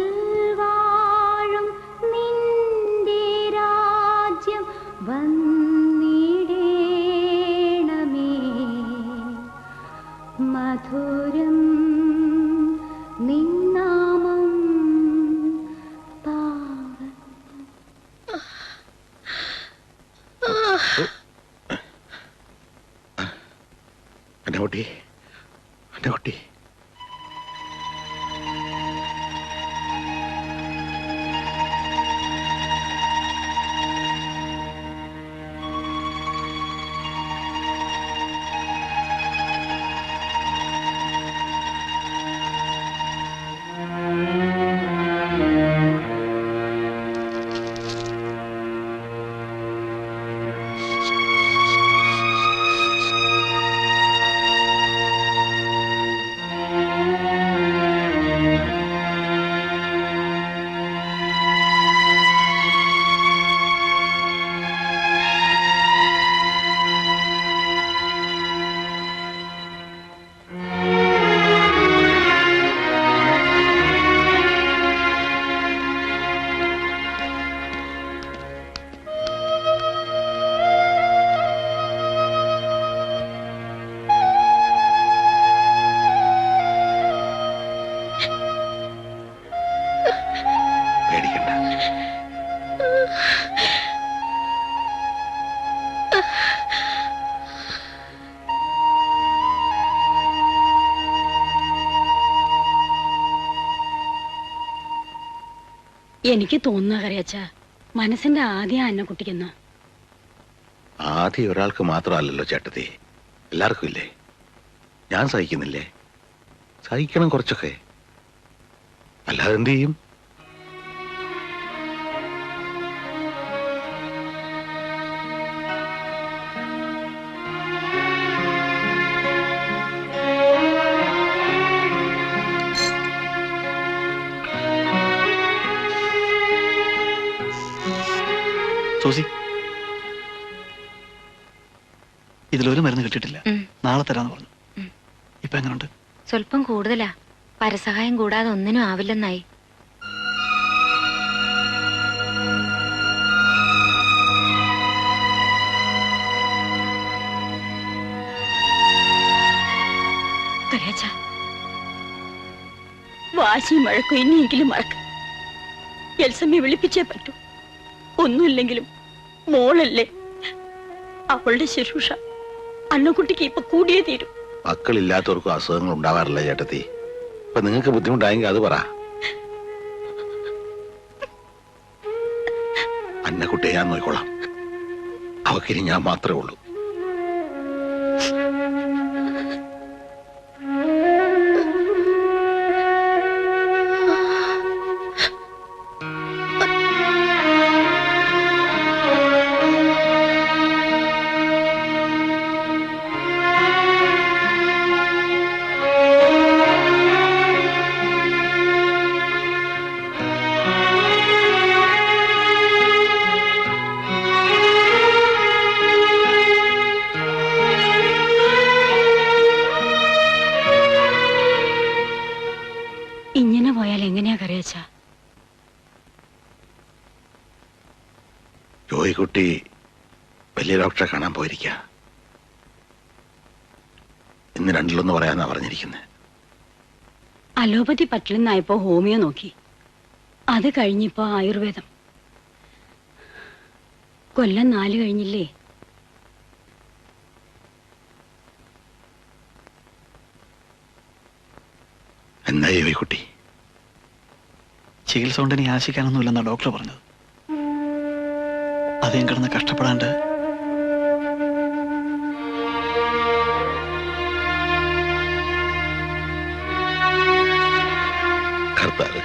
എനിക്ക് തോന്നുന്ന കറിയച്ച മനസ്സിന്റെ ആദ്യം അന്നക്കുട്ടിക്കുന്ന. ആദ്യം ഒരാൾക്ക് മാത്രമല്ലല്ലോ ചേട്ടത്തി, എല്ലാവർക്കും ഇല്ലേ? ഞാൻ സഹിക്കുന്നില്ലേ? സഹിക്കണം കുറച്ചൊക്കെ, അല്ലാതെ എന്ത് ചെയ്യും? സൂസി, ഇതിലൊരു മരുന്ന് കിട്ടിയിട്ടില്ല. നാളെ തരാന്ന് പറഞ്ഞു. ഇപ്പൊ എങ്ങനെയുണ്ട്? സ്വല്പം കൂടുതലാ. പരസഹായം കൂടാതെ ഒന്നിനും ആവില്ലെന്നായി. കറിയച്ച, വാശിയും വഴക്കും ഇനിയെങ്കിലും മറക്ക. എൽസമ്മയെ വിളിപ്പിച്ചേ പറ്റൂ. ഒന്നുമില്ലെങ്കിലും മോളല്ലേ, അവളുടെ ശുശ്രൂഷ അന്നക്കുട്ടിക്ക് ഇപ്പൊ കൂടിയേ തീരും. മക്കളില്ലാത്തവർക്കും അസുഖങ്ങൾ ഉണ്ടാവാറില്ല ചേട്ടത്തി. ഇപ്പൊ നിങ്ങൾക്ക് ബുദ്ധിമുട്ടായെങ്കിൽ അത് പറ. അന്നക്കുട്ടിയെ ഞാൻ നോക്കിക്കോളാം. അവക്കിനി ഞാൻ മാത്രമേ ഉള്ളൂ. ഇങ്ങനെ പോയാൽ എങ്ങനെയാ കറിയച്ച? ജോയിക്കുട്ടി വലിയ ഡോക്ടറെ കാണാൻ പോയിരിക്ക. ഇന്ന് രണ്ടിലൊന്ന് പറയാന്നാ പറഞ്ഞിരിക്കുന്നത്. അലോപ്പതി പറ്റില്ലെന്നായപ്പോ ഹോമിയോ നോക്കി. അത് കഴിഞ്ഞിപ്പോ ആയുർവേദം. കൊല്ലം 4 കഴിഞ്ഞില്ലേ? എന്തായി ജോയിക്കുട്ടി? ചികിത്സ കൊണ്ട് ഇനി ആശിക്കാനൊന്നുമില്ലെന്നാ ഡോക്ടർ പറഞ്ഞത്. അതേം കിടന്ന് കഷ്ടപ്പെടാണ്ട് കർത്താവ്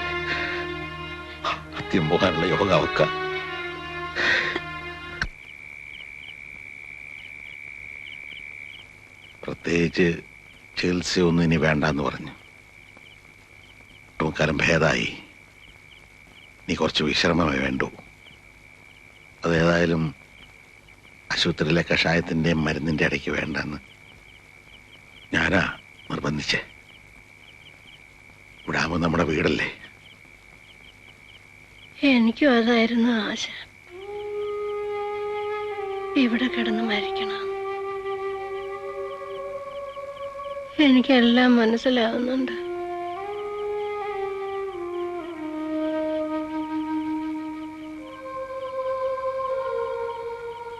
അത്യം പോകാനുള്ള യോഗ അവക്ക. പ്രത്യേകിച്ച് ചികിത്സയൊന്നും ഇനി വേണ്ടെന്ന് പറഞ്ഞു. കാലം ഭേദമായി. നീ കുറച്ച് വിശ്രമമേ വേണ്ടൂ. അതേതായാലും ആശുപത്രിയിലെ കഷായത്തിന്റെയും മരുന്നിന്റെ ഇടയ്ക്ക് വേണ്ടെന്ന് ഞാനാ നിർബന്ധിച്ചേ. ഇവിടെ ആവുമ്പോൾ നമ്മുടെ വീടല്ലേ. എനിക്കും അതായിരുന്നു ആശ, ഇവിടെ കിടന്ന് മരിക്കണം. എനിക്കെല്ലാം മനസ്സിലാവുന്നുണ്ട്.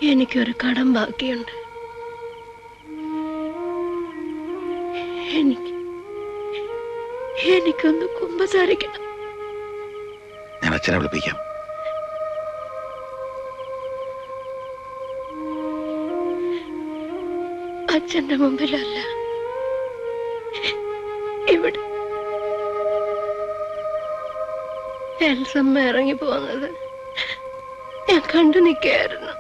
എനിക്കൊരു കടം ബാക്കിയുണ്ട്. എനിക്കൊന്ന് കുമ്പസാരിക്കണം. ഞാൻ അച്ഛനെ വിളിപ്പിക്കാം. അച്ഛന്റെ മുമ്പിലല്ല, ഇവിടെ. എൽസമ്മ ഇറങ്ങി പോകുന്നത് ഞാൻ കണ്ടു നിൽക്കായിരുന്നു.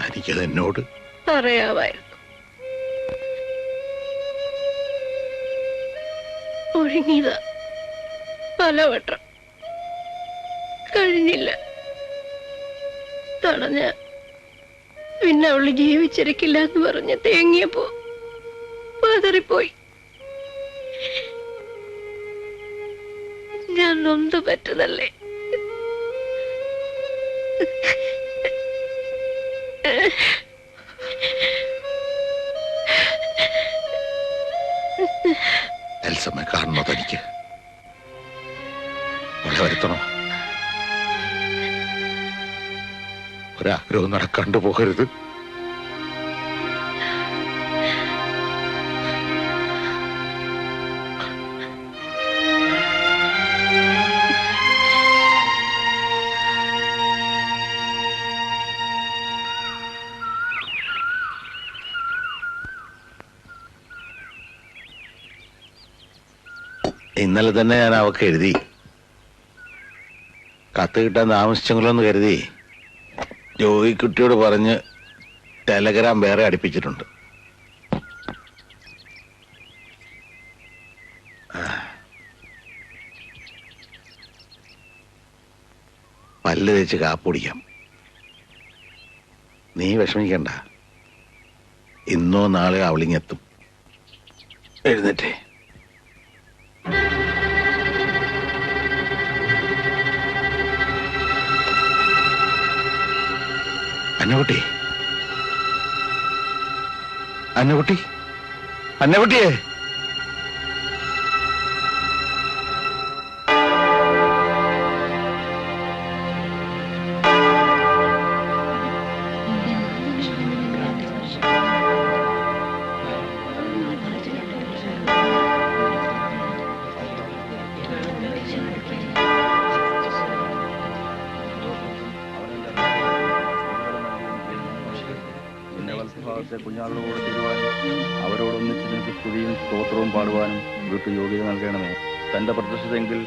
എനിക്കത് എന്നോട് പറയാമായിരുന്നു. ഒഴുങ്ങിയതാ പലവട്ടം, കഴിഞ്ഞില്ല. തടഞ്ഞ പിന്നെ അവള് ജീവിച്ചിരിക്കില്ല എന്ന് പറഞ്ഞ് തേങ്ങിയപ്പോ പതറിപ്പോയി. ഞാൻ നൊന്ത് പറ്റതല്ലേ. എൽസമ്മ കാണണോ തനിക്ക്? അവളെ വരുത്തണോ? ഒരാഗ്രഹവും നടക്കാണ്ട് പോകരുത്. ഇന്നലെ തന്നെ ഞാൻ അവക്ക് എഴുതി. കത്ത് കിട്ടാൻ താമസിച്ചെങ്കിലോ എന്ന് കരുതി ജോയിക്കുട്ടിയോട് പറഞ്ഞ് ടെലഗ്രാം വേറെ അടുപ്പിച്ചിട്ടുണ്ട്. പല്ല് തേച്ച് കാപ്പുടിക്കാം. നീ വിഷമിക്കണ്ട, ഇന്നോ നാളെയോ അവളിങ്ങെത്തും. എഴുന്നേറ്റേ. അന്നക്കുട്ടി, അന്നക്കുട്ടി, അന്നക്കുട്ടിയേ. കുഞ്ഞാളോട് തരുവാനും അവരോടൊന്നിച്ച് നിനക്ക് സ്തുതിയും സ്തോത്രവും പാടുവാനും ഇവർക്ക് യോഗ്യത നൽകണമേ. തന്റെ പ്രത്യക്ഷതയെങ്കിൽ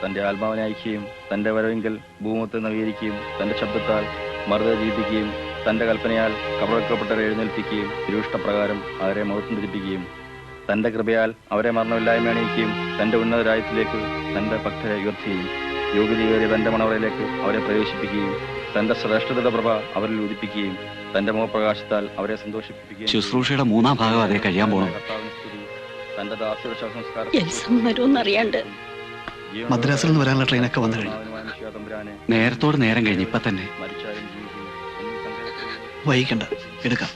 തന്റെ ആത്മാവിനെ അയക്കുകയും തന്റെ വരവെങ്കിൽ ഭൂമത്തെ നവീകരിക്കുകയും തന്റെ ശബ്ദത്താൽ മറുത ജീവിപ്പിക്കുകയും തന്റെ കൽപ്പനയാൽ കബറക്കപ്പെട്ടവരെ എഴുന്നേൽപ്പിക്കുകയും തിരുവിഷ്ടപ്രകാരം അവരെ മഹത്വം ധരിപ്പിക്കുകയും തന്റെ കൃപയാൽ അവരെ മരണമില്ലായ്മ അണിയിക്കുകയും തന്റെ ഉന്നതരായത്തിലേക്ക് തന്റെ ഭക്തരെ ഉയർത്തുകയും യോഗ്യതയേറിയ തന്റെ മണവറയിലേക്ക് അവരെ പ്രവേശിപ്പിക്കുകയും തന്റെ ശ്രേഷ്ഠതയുടെ പ്രഭ അവരിൽ ഉദിപ്പിക്കുകയും തന്റെ മുഖപ്രകാശത്താൽ അവരെ സന്തോഷിപ്പിക്കുകയും ശുശ്രൂഷയുടെ 3-ാം ഭാഗം അതേ കഴിയാൻ പോകണം. തന്റെ ദാസ്യയുടെ ശവസംസ്കാരം മദ്രാസിൽ നിന്ന് വരാനുള്ള ട്രെയിനൊക്കെ വന്നു കഴിഞ്ഞു. നേരത്തോട് നേരം കഴിഞ്ഞ് ഇപ്പൊ തന്നെ. മരിച്ചാലും ജീവിക്കും വൈകിക്കണ്ട, എടുക്കാം.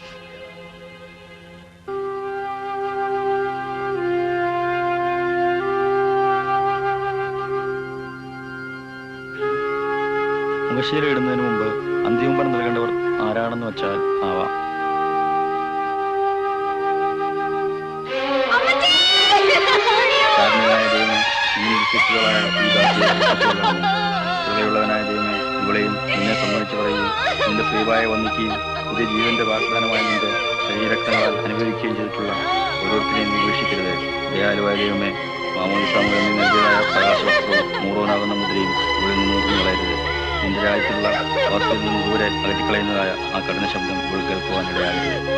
മുഖശീല ഇടുന്നതിന് മുമ്പ് അന്തിമപണം നൽകേണ്ടവർ ആരാണെന്ന് വെച്ചാൽ ആവാം. കാരണനായ ദൈവമേ, നീ വിശ്വസ്തകളായ ഹൃദയമുള്ളവനായ ദൈവമേ, ഇവളെയും നിന്നെ സമ്മതിച്ചു പറയുകയും നിന്റെ ശ്രീവായെ വന്ദിക്കുകയും പുതിയ ജീവന്റെ വാഗ്ദാനമായ നിന്റെ ശരീരക്തങ്ങളാൽ അനുഭവിക്കുകയും ചെയ്തിട്ടുള്ള ഓരോരുത്തരെയും നീ വീക്ഷിക്കരുത്. ദയാലുവായ ദൈവമേ, മാമോദിസാമുകൾ നീ നൽകിയതായ പ്രകാശവസ്ത്രവും മൂറോനാകുന്ന മുദ്രയും ഇവളിൽ നിന്ന് കളയരുത്. നിന്റെ രാജ്യത്തുള്ള അവസ്ഥയിൽ നിന്ന് ദൂരെ അകറ്റിക്കളയുന്നതായ ആ കഠിന ശബ്ദം ഇപ്പോൾ കേൾക്കുവാൻ ഇടയാകരുത്.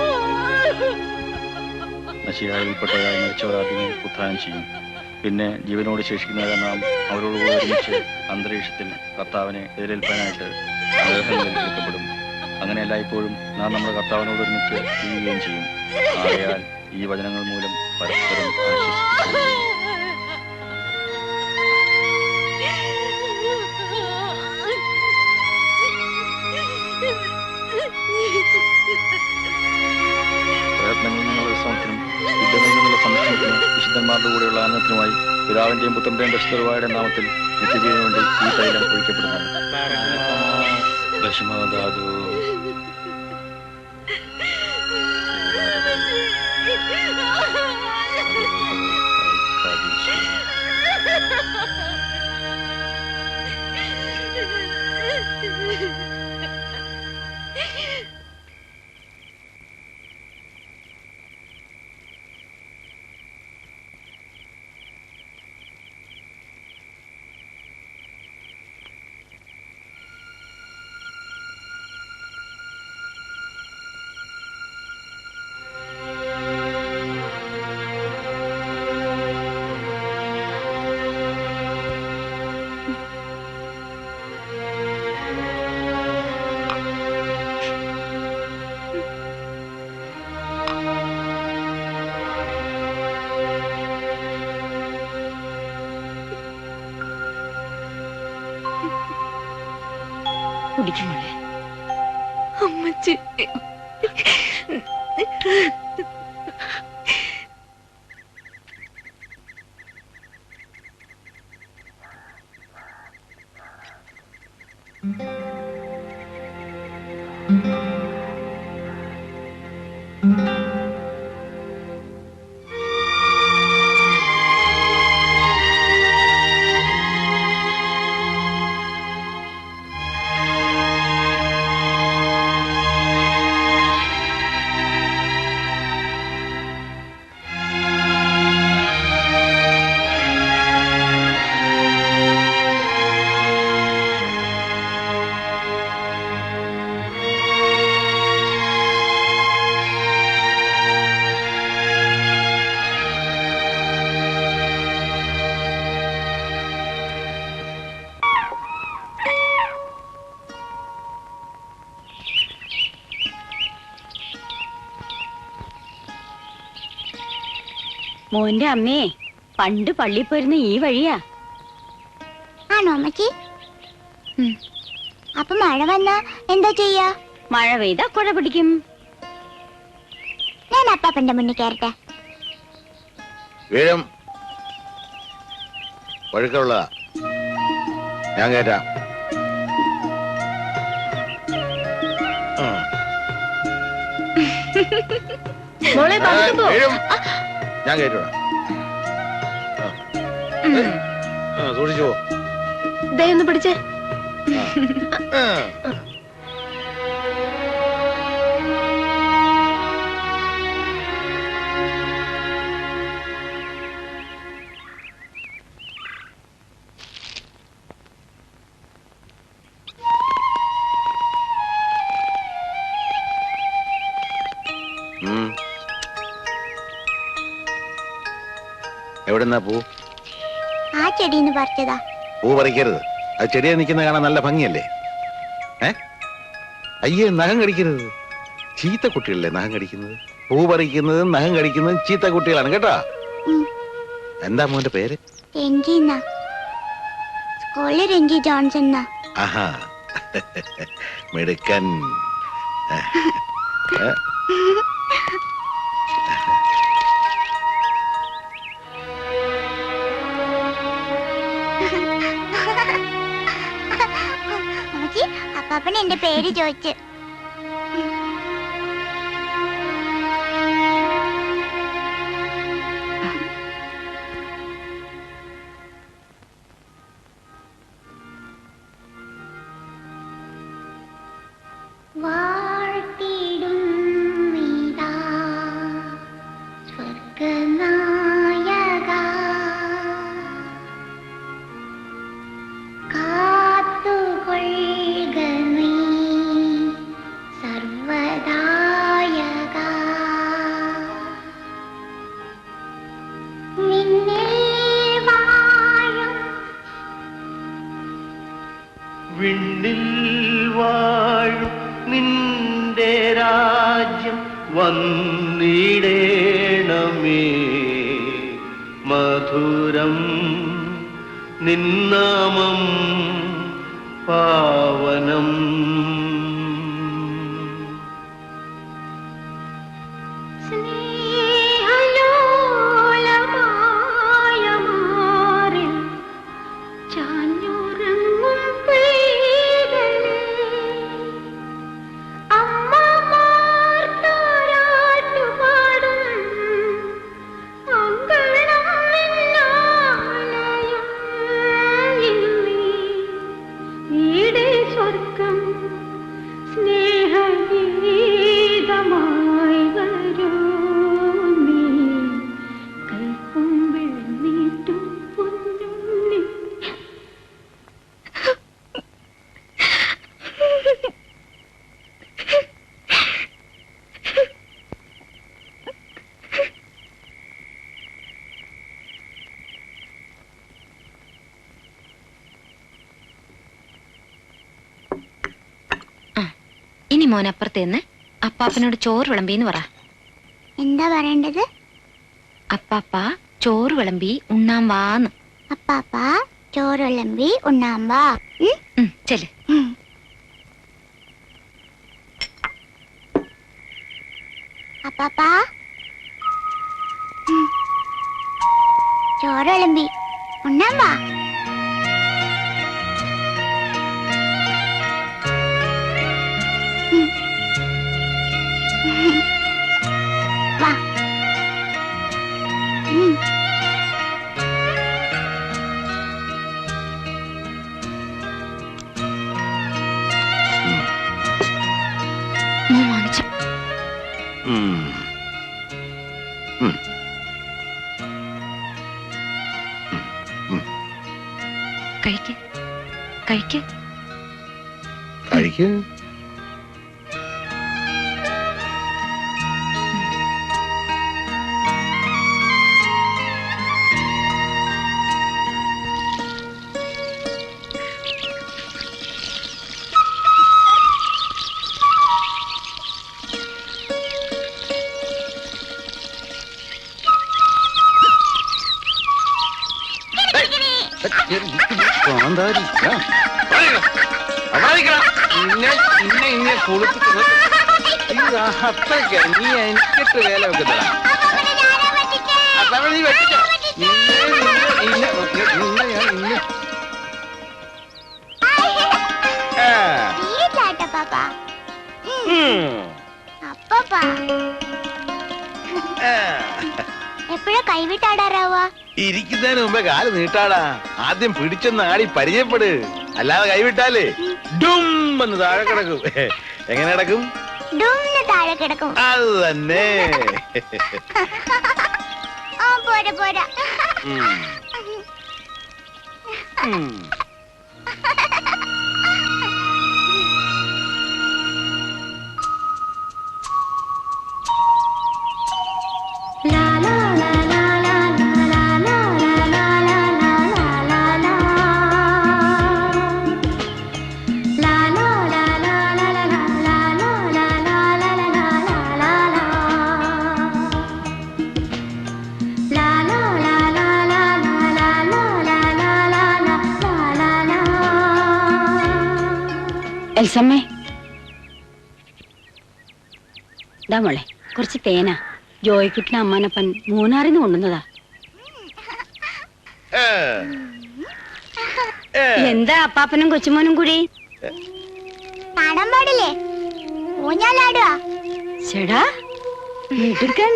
നശിയായിൽപ്പെട്ടവരായ മരിച്ചവരാദ്യമേ ഉത്ഥാനം ചെയ്യും. പിന്നെ ജീവനോട് ശേഷിക്കുന്നവരെ നാം അവരോടുകൂടി ഒരുമിച്ച് അന്തരീക്ഷത്തിൽ കർത്താവിനെ എതിരേൽപ്പാനായിട്ട് ഗ്രഹങ്ങളിൽ വിളിക്കപ്പെടും. അങ്ങനെയല്ല ഇപ്പോഴും നാം നമ്മുടെ കർത്താവിനോട് ഒരുമിച്ച് ചെയ്യുകയും ചെയ്യും. ആകയാൽ ഈ വചനങ്ങൾ മൂലം പരസ്പരം ആശ്വസിപ്പിക്കുകയും പ്രയത്നങ്ങളിൽ നിന്നുള്ള വിശ്രമത്തിനും യുദ്ധങ്ങളിൽ നിന്നുള്ള സംരക്ഷണത്തിനും വിശുദ്ധന്മാരുടെ കൂടെയുള്ള ആനന്ദത്തിനുമായി പിതാവിന്റെയും പുത്രന്റെയും പരിശുദ്ധരുടെ നാമത്തിൽ നിത്യജീവന് വേണ്ടി ഈ തൈലം ഒഴിക്കപ്പെടുന്നു. ദശമധാതു കുടിക്കുമോളെ. അമ്മച്ചി മോന്റെ അമ്മേ പണ്ട് പള്ളി പോയിരുന്ന ഈ വഴിയാ. ആണോ അമ്മച്ചി? അപ്പൊ മഴ വന്നാ എന്താ ചെയ്യാ? മഴ പെയ്താ കുഴ പിടിക്കും. ഞാൻ അപ്പാപ്പന്റെ മുന്നിൽ കയറട്ടെ. വീഴും, ഒഴുക്കുള്ളതാ, ഞാൻ കയറ്റാം. മോളെ പതുക്കെ പോ. വീഴും, ഞാൻ കയറ്റൂടാ. സൂക്ഷിച്ചു പോ. ദേ ഒന്ന് പിടിച്ചേ. ആ. എവിടെന്നാ പൂ? ആ ചെടിന്ന് പറിച്ചതാ. പൂ പറിക്കരുത്, അത് ചെടിയെ നിൽക്കുന്ന കാണാൻ നല്ല ഭംഗിയല്ലേ. അയ്യേ, നഖം കടിക്കരുത്. ചീത്ത കുട്ടികളല്ലേ നഖം കടിക്കുന്നത്. പൂ പറിക്കുന്നതും നഖം കടിക്കുന്നതും ചീത്ത കുട്ടികളാണ് കേട്ടാ. എന്താ മോന്റെ പേര്? രഞ്ജിന്ന. സ്കൂളിൽ രഞ്ജി ജോൺസൺ. ആഹാ, മിടുക്കൻ. അമ്മച്ചി, അപ്പാപ്പൻ എന്റെ പേര് ചോദിച്ചു. വാഴ്ത്തിടും നീതാ സ്വർഗനായകാ, കാത്തുകൊള്ളുക നീ സർവദായകാ. വിണ്ണിൽ വാഴും നിന്റെ രാജ്യം വന്നിടേണമേ, മധുരം നിന്നാമം പാവനം. ഇനി മോനപ്പുറത്തേന്ന് അപ്പാപ്പനോട് ചോറ് വിളമ്പിന്ന് പറ. എന്താ പറയേണ്ടത്? അപ്പാപ്പ ചോറ് വിളമ്പി ഉണ്ണാൻ വാന്ന്. അപ്പാപ്പ ചോറ് വിളമ്പി ഉണ്ണാൻ വാ. ചെല്. അപ്പാപ്പ ചോറ് വിളമ്പി ഉണ്ണാൻ വാ. വാ. മോൻ വാങ്ങിച്ചു. കഴിക്ക് കഴിക്ക് കഴിക്ക്. കാന്താരി നീ എനിക്കിട്ട് വേല വെക്കുന്നതാ നീ വെച്ചോ എപ്പോഴാ കൈവിട്ടാടാറാവാ? ഇരിക്കുന്നതിന് മുമ്പേ കാല് നീട്ടാടാ. ആദ്യം പിടിച്ചൊന്ന് ആടി പരിചയപ്പെട്. അല്ലാതെ കൈവിട്ടാലേ ഡും എന്ന് താഴെ കിടക്കും. എങ്ങനെ കിടക്കും? താഴെ കിടക്കും. അത് തന്നെ. പോരാ പോരാ. എൽസമ്മേ, ഇതാ മോളെ കുറച്ച് തേന. ജോയിക്കുട്ടിന് അമ്മാനപ്പൻ മൂന്നാറിന്ന് കൊണ്ടുവന്നതാ. എന്താ അപ്പാപ്പനും കൊച്ചുമോനും കൂടി? കാണാൻ പാടില്ലേ? ഊഞ്ഞാലാടുക. ചേടാ മിടുക്കൻ.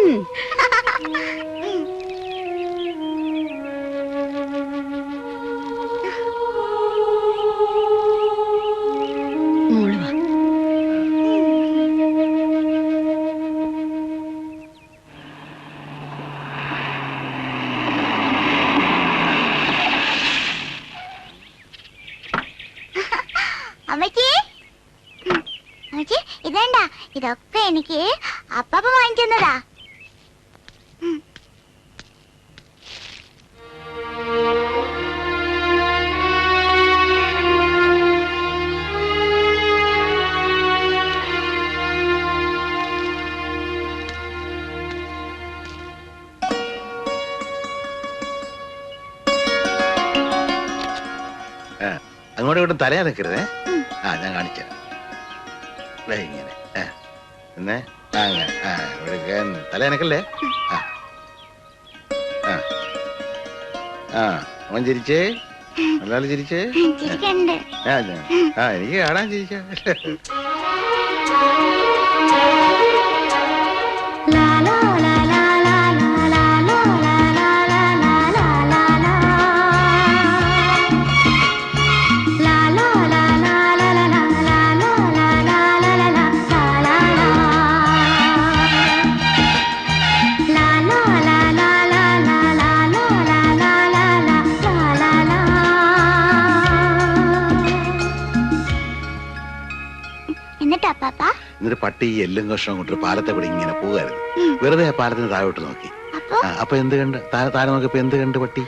മോള് വാ. അമ്മച്ചി, അമ്മച്ചി ഇതേണ്ട, ഇതൊക്കെ എനിക്ക് അപ്പാപ്പ വാങ്ങിക്കുന്നതാ. അങ്ങോട്ടും ഇങ്ങോട്ടും തലയാ നിൽക്കരുതേ. ഞാൻ കാണിച്ച ഇങ്ങനെ എന്നേ അങ്ങനെ തലയനക്കല്ലേ. അവൻ ചിരിച്ചേ, നല്ലാൾ ചിരിച്ചേ. എനിക്ക് കാണാൻ ചിരിച്ച. എന്നിട്ട് പട്ടി എല്ലും കഷ്ണം കൊണ്ട് പാലത്തെ പിടി ഇങ്ങനെ പോകായിരുന്നു. വെറുതെ ആ പാലത്തിന് താഴോട്ട് നോക്കി. അപ്പൊ എന്ത് കണ്ട്? താഴെ നോക്കിയപ്പോ എന്ത് കണ്ട്? പട്ടി.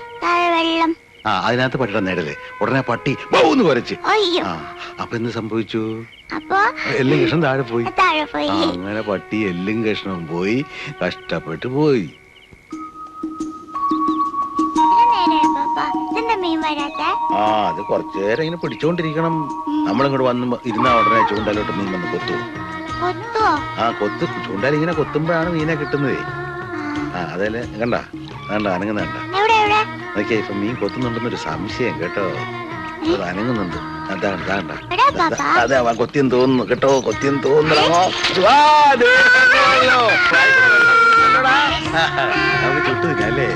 അതിനകത്ത് പട്ടിയുടെ നേടലേ. ഉടനെ പട്ടി ബൗന്ന് കുരച്ച്. അപ്പൊ എന്ത് സംഭവിച്ചു? എല്ലും കഷ്ണം താഴെ പോയി. അങ്ങനെ പട്ടി എല്ലും കഷ്ണവും പോയി, കഷ്ടപ്പെട്ടു പോയി. അത് കുറച്ചു നേരം ഇങ്ങനെ പിടിച്ചോണ്ടിരിക്കണം. നമ്മളിങ്ങോട്ട് വന്ന് ഇരുന്ന ഉടനെ ചൂണ്ടലോട്ട് മീൻ വന്ന് കൊത്തു. ചൂണ്ടാൽ ഇങ്ങനെ കൊത്തുമ്പോഴാണ് മീനെ കിട്ടുന്നതേ. അതല്ലേ കണ്ട അനങ്ങുന്ന നോക്കിയാ ഇപ്പൊ മീൻ കൊത്തുന്നുണ്ടെന്നൊരു സംശയം കേട്ടോ. അത് അനങ്ങുന്നുണ്ട്. അതെ അവൻ കൊത്തിയെന്ന് തോന്നുന്നു കേട്ടോ. കൊത്തിയെന്ന് തോന്നുന്നു. നമുക്ക് ചുട്ടു നിൽക്കല്ലേ.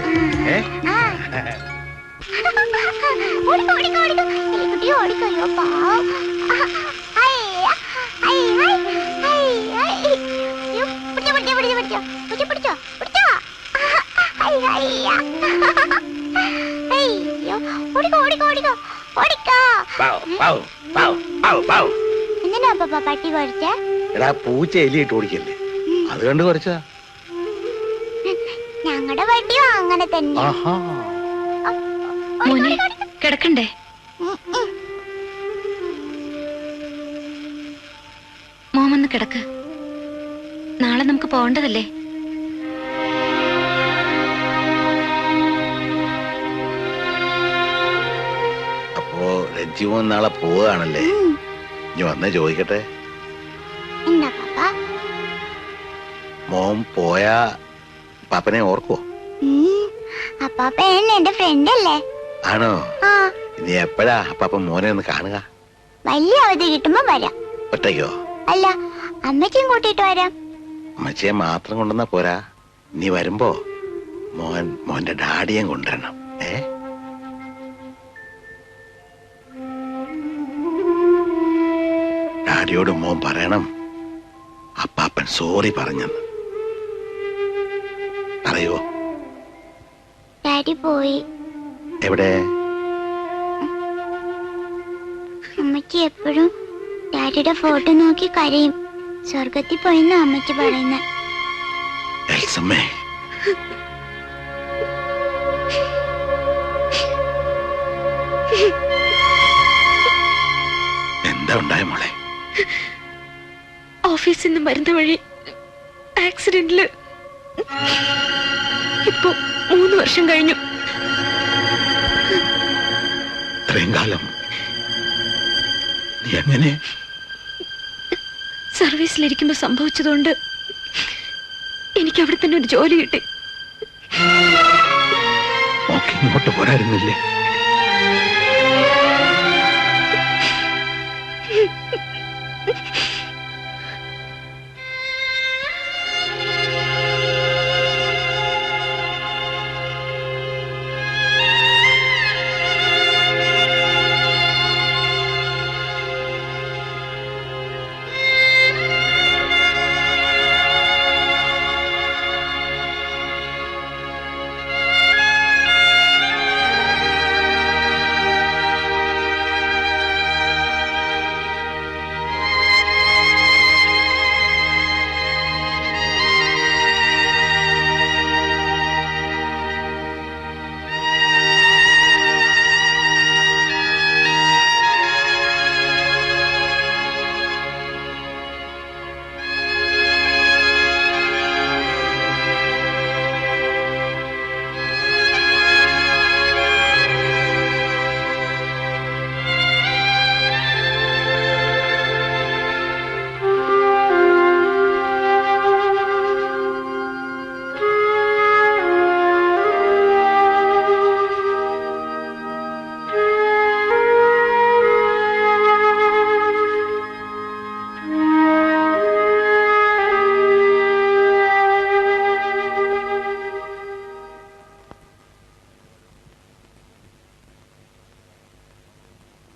പട്ടി കുറച്ച എടാ പൂച്ച എലിയിട്ട് ഓടിക്കല്ലേ, അത് കണ്ട് കുറച്ചാ. ഞങ്ങളുടെ പട്ടിയും അങ്ങനെ തന്നെ. കിടക്കണ്ടേ? മോമൊന്ന് കിടക്ക്. നാളെ നമുക്ക് പോകേണ്ടതല്ലേ? രഞ്ജിമോൻ നാളെ പോവുകയാണല്ലേ? ഇനി വന്നേ ചോദിക്കട്ടെ, എന്താ പാപ്പ? മോൻ പോയാ പാപ്പനെ ഓർക്കോ? അപ്പാപ്പ എന്റെ ഫ്രണ്ട് അല്ലേ? ആണോ? ആ, ഇനി എപ്പോഴാ അപ്പാപ്പൻ മോനെ ഒന്ന് കാണുക? വലിയ അവധി കിട്ടുമ്പോ വരാം. ഒറ്റയ്ക്കോ? അല്ല, അമ്മച്ചിയും കൂട്ടിയിട്ട് വരാം. അമ്മച്ചിയെ മാത്രം കൊണ്ടുവന്നാ പോരാ, നീ വരുമ്പോ മോന്റെ ഡാഡിയും കൊണ്ടുവരണം. ഡാഡിയോട് മോൻ പറയണം അപ്പാപ്പൻ സോറി പറഞ്ഞെന്ന്. അറിയോ? ഡാഡി പോയി. എവിടെ? അമ്മച്ചി എപ്പോഴും ഡാഡിയുടെ ഫോട്ടോ നോക്കി കരയും. സ്വർഗത്തിൽ പോയെന്ന് അമ്മച്ചി പറയുന്ന. എൽസമ്മേ, എന്താ ഉണ്ടായ മോളെ? ഓഫീസിൽ നിന്ന് വരുന്ന വഴി ആക്സിഡന്റില് ഇപ്പൊ 3 വർഷം കഴിഞ്ഞു. ഇത്രയും കാലം നീ എങ്ങനെ? സർവീസിലിരിക്കുമ്പോ സംഭവിച്ചതുകൊണ്ട് എനിക്ക് അവിടെ തന്നെ ഒരു ജോലി കിട്ടി. നോക്കി ഇങ്ങോട്ട് പോരായിരുന്നില്ലേ?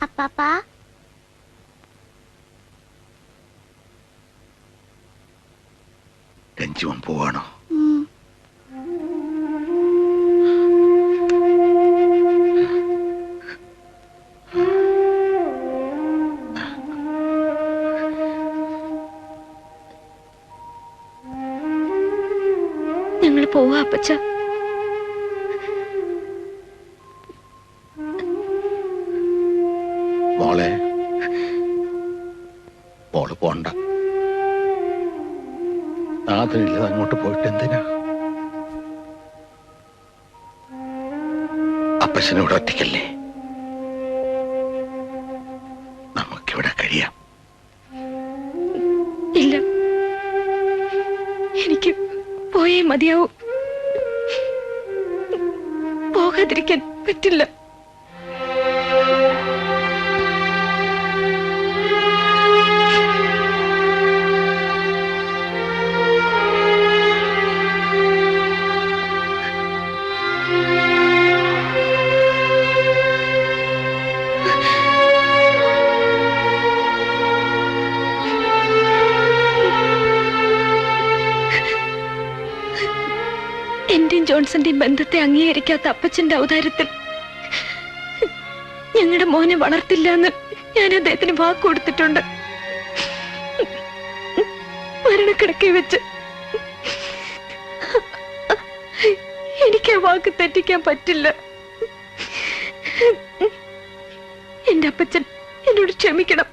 അപ്പാപ്പ, രഞ്ജിമോൻ പോവാണോ? ഞങ്ങൾ പോവാ അപ്പച്ച. മോള് പോണ്ട. നാഥനില്ലത് അങ്ങോട്ട് പോയിട്ട് എന്തിനാ? അപ്പച്ചനോട് ഒറ്റയ്ക്കല്ലേ? നമുക്കിവിടെ കഴിയാം. ഇല്ല, എനിക്ക് പോയേ മതിയാവൂ. പോകാതിരിക്കാൻ പറ്റില്ല. എന്റെയും ജോൺസന്റെയും ബന്ധത്തെ അംഗീകരിക്കാത്ത അപ്പച്ചന്റെ ഔദാര്യത്തിൽ ഞങ്ങളുടെ മോനെ വളർത്തില്ല എന്ന് ഞാൻ അദ്ദേഹത്തിന് വാക്ക് കൊടുത്തിട്ടുണ്ട്. മരണക്കിടക്കയിൽ വെച്ച് എനിക്ക് ആ വാക്ക് തെറ്റിക്കാൻ പറ്റില്ല. എന്റെ അപ്പച്ചൻ എന്നോട് ക്ഷമിക്കണം.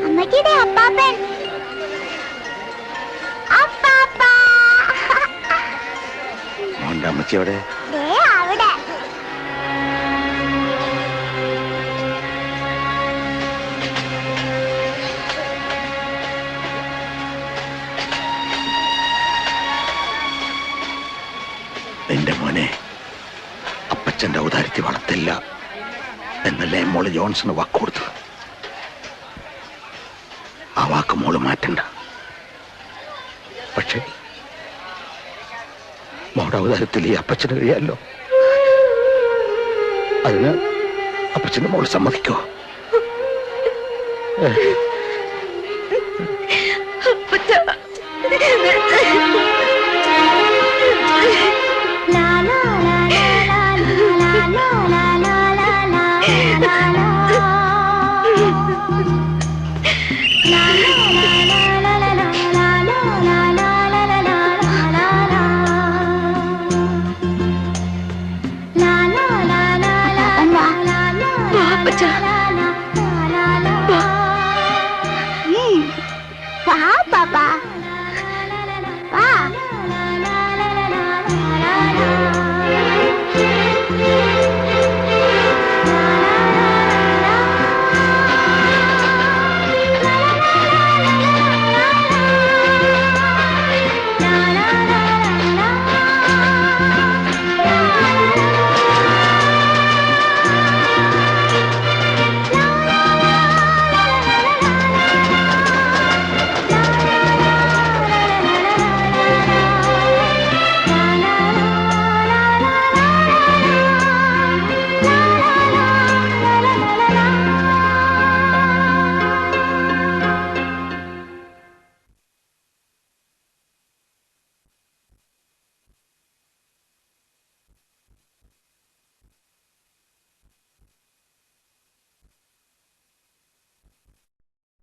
അമ്മച്ചിയുടെ അപ്പാപ്പൻ. അപ്പാപ്പ. മോന്റെ അമ്മച്ചി അവിടെ ദേ അവിടെ. എന്റെ മോനെ അപ്പച്ചന്റെ ഔദാര്യത്തിൽ വളർത്തില്ല എന്നല്ലേ മോള് ജോൺസണ് വാക്ക് കൊടുത്തത്. ആ വാക്ക് മോള് മാറ്റണ്ട. പക്ഷേ മോളുടെ ഔദാര്യത്തിൽ ഈ അപ്പച്ചന് കഴിയാമല്ലോ. അതിന് അപ്പച്ചന്റെ മോള് സമ്മതിക്കോ?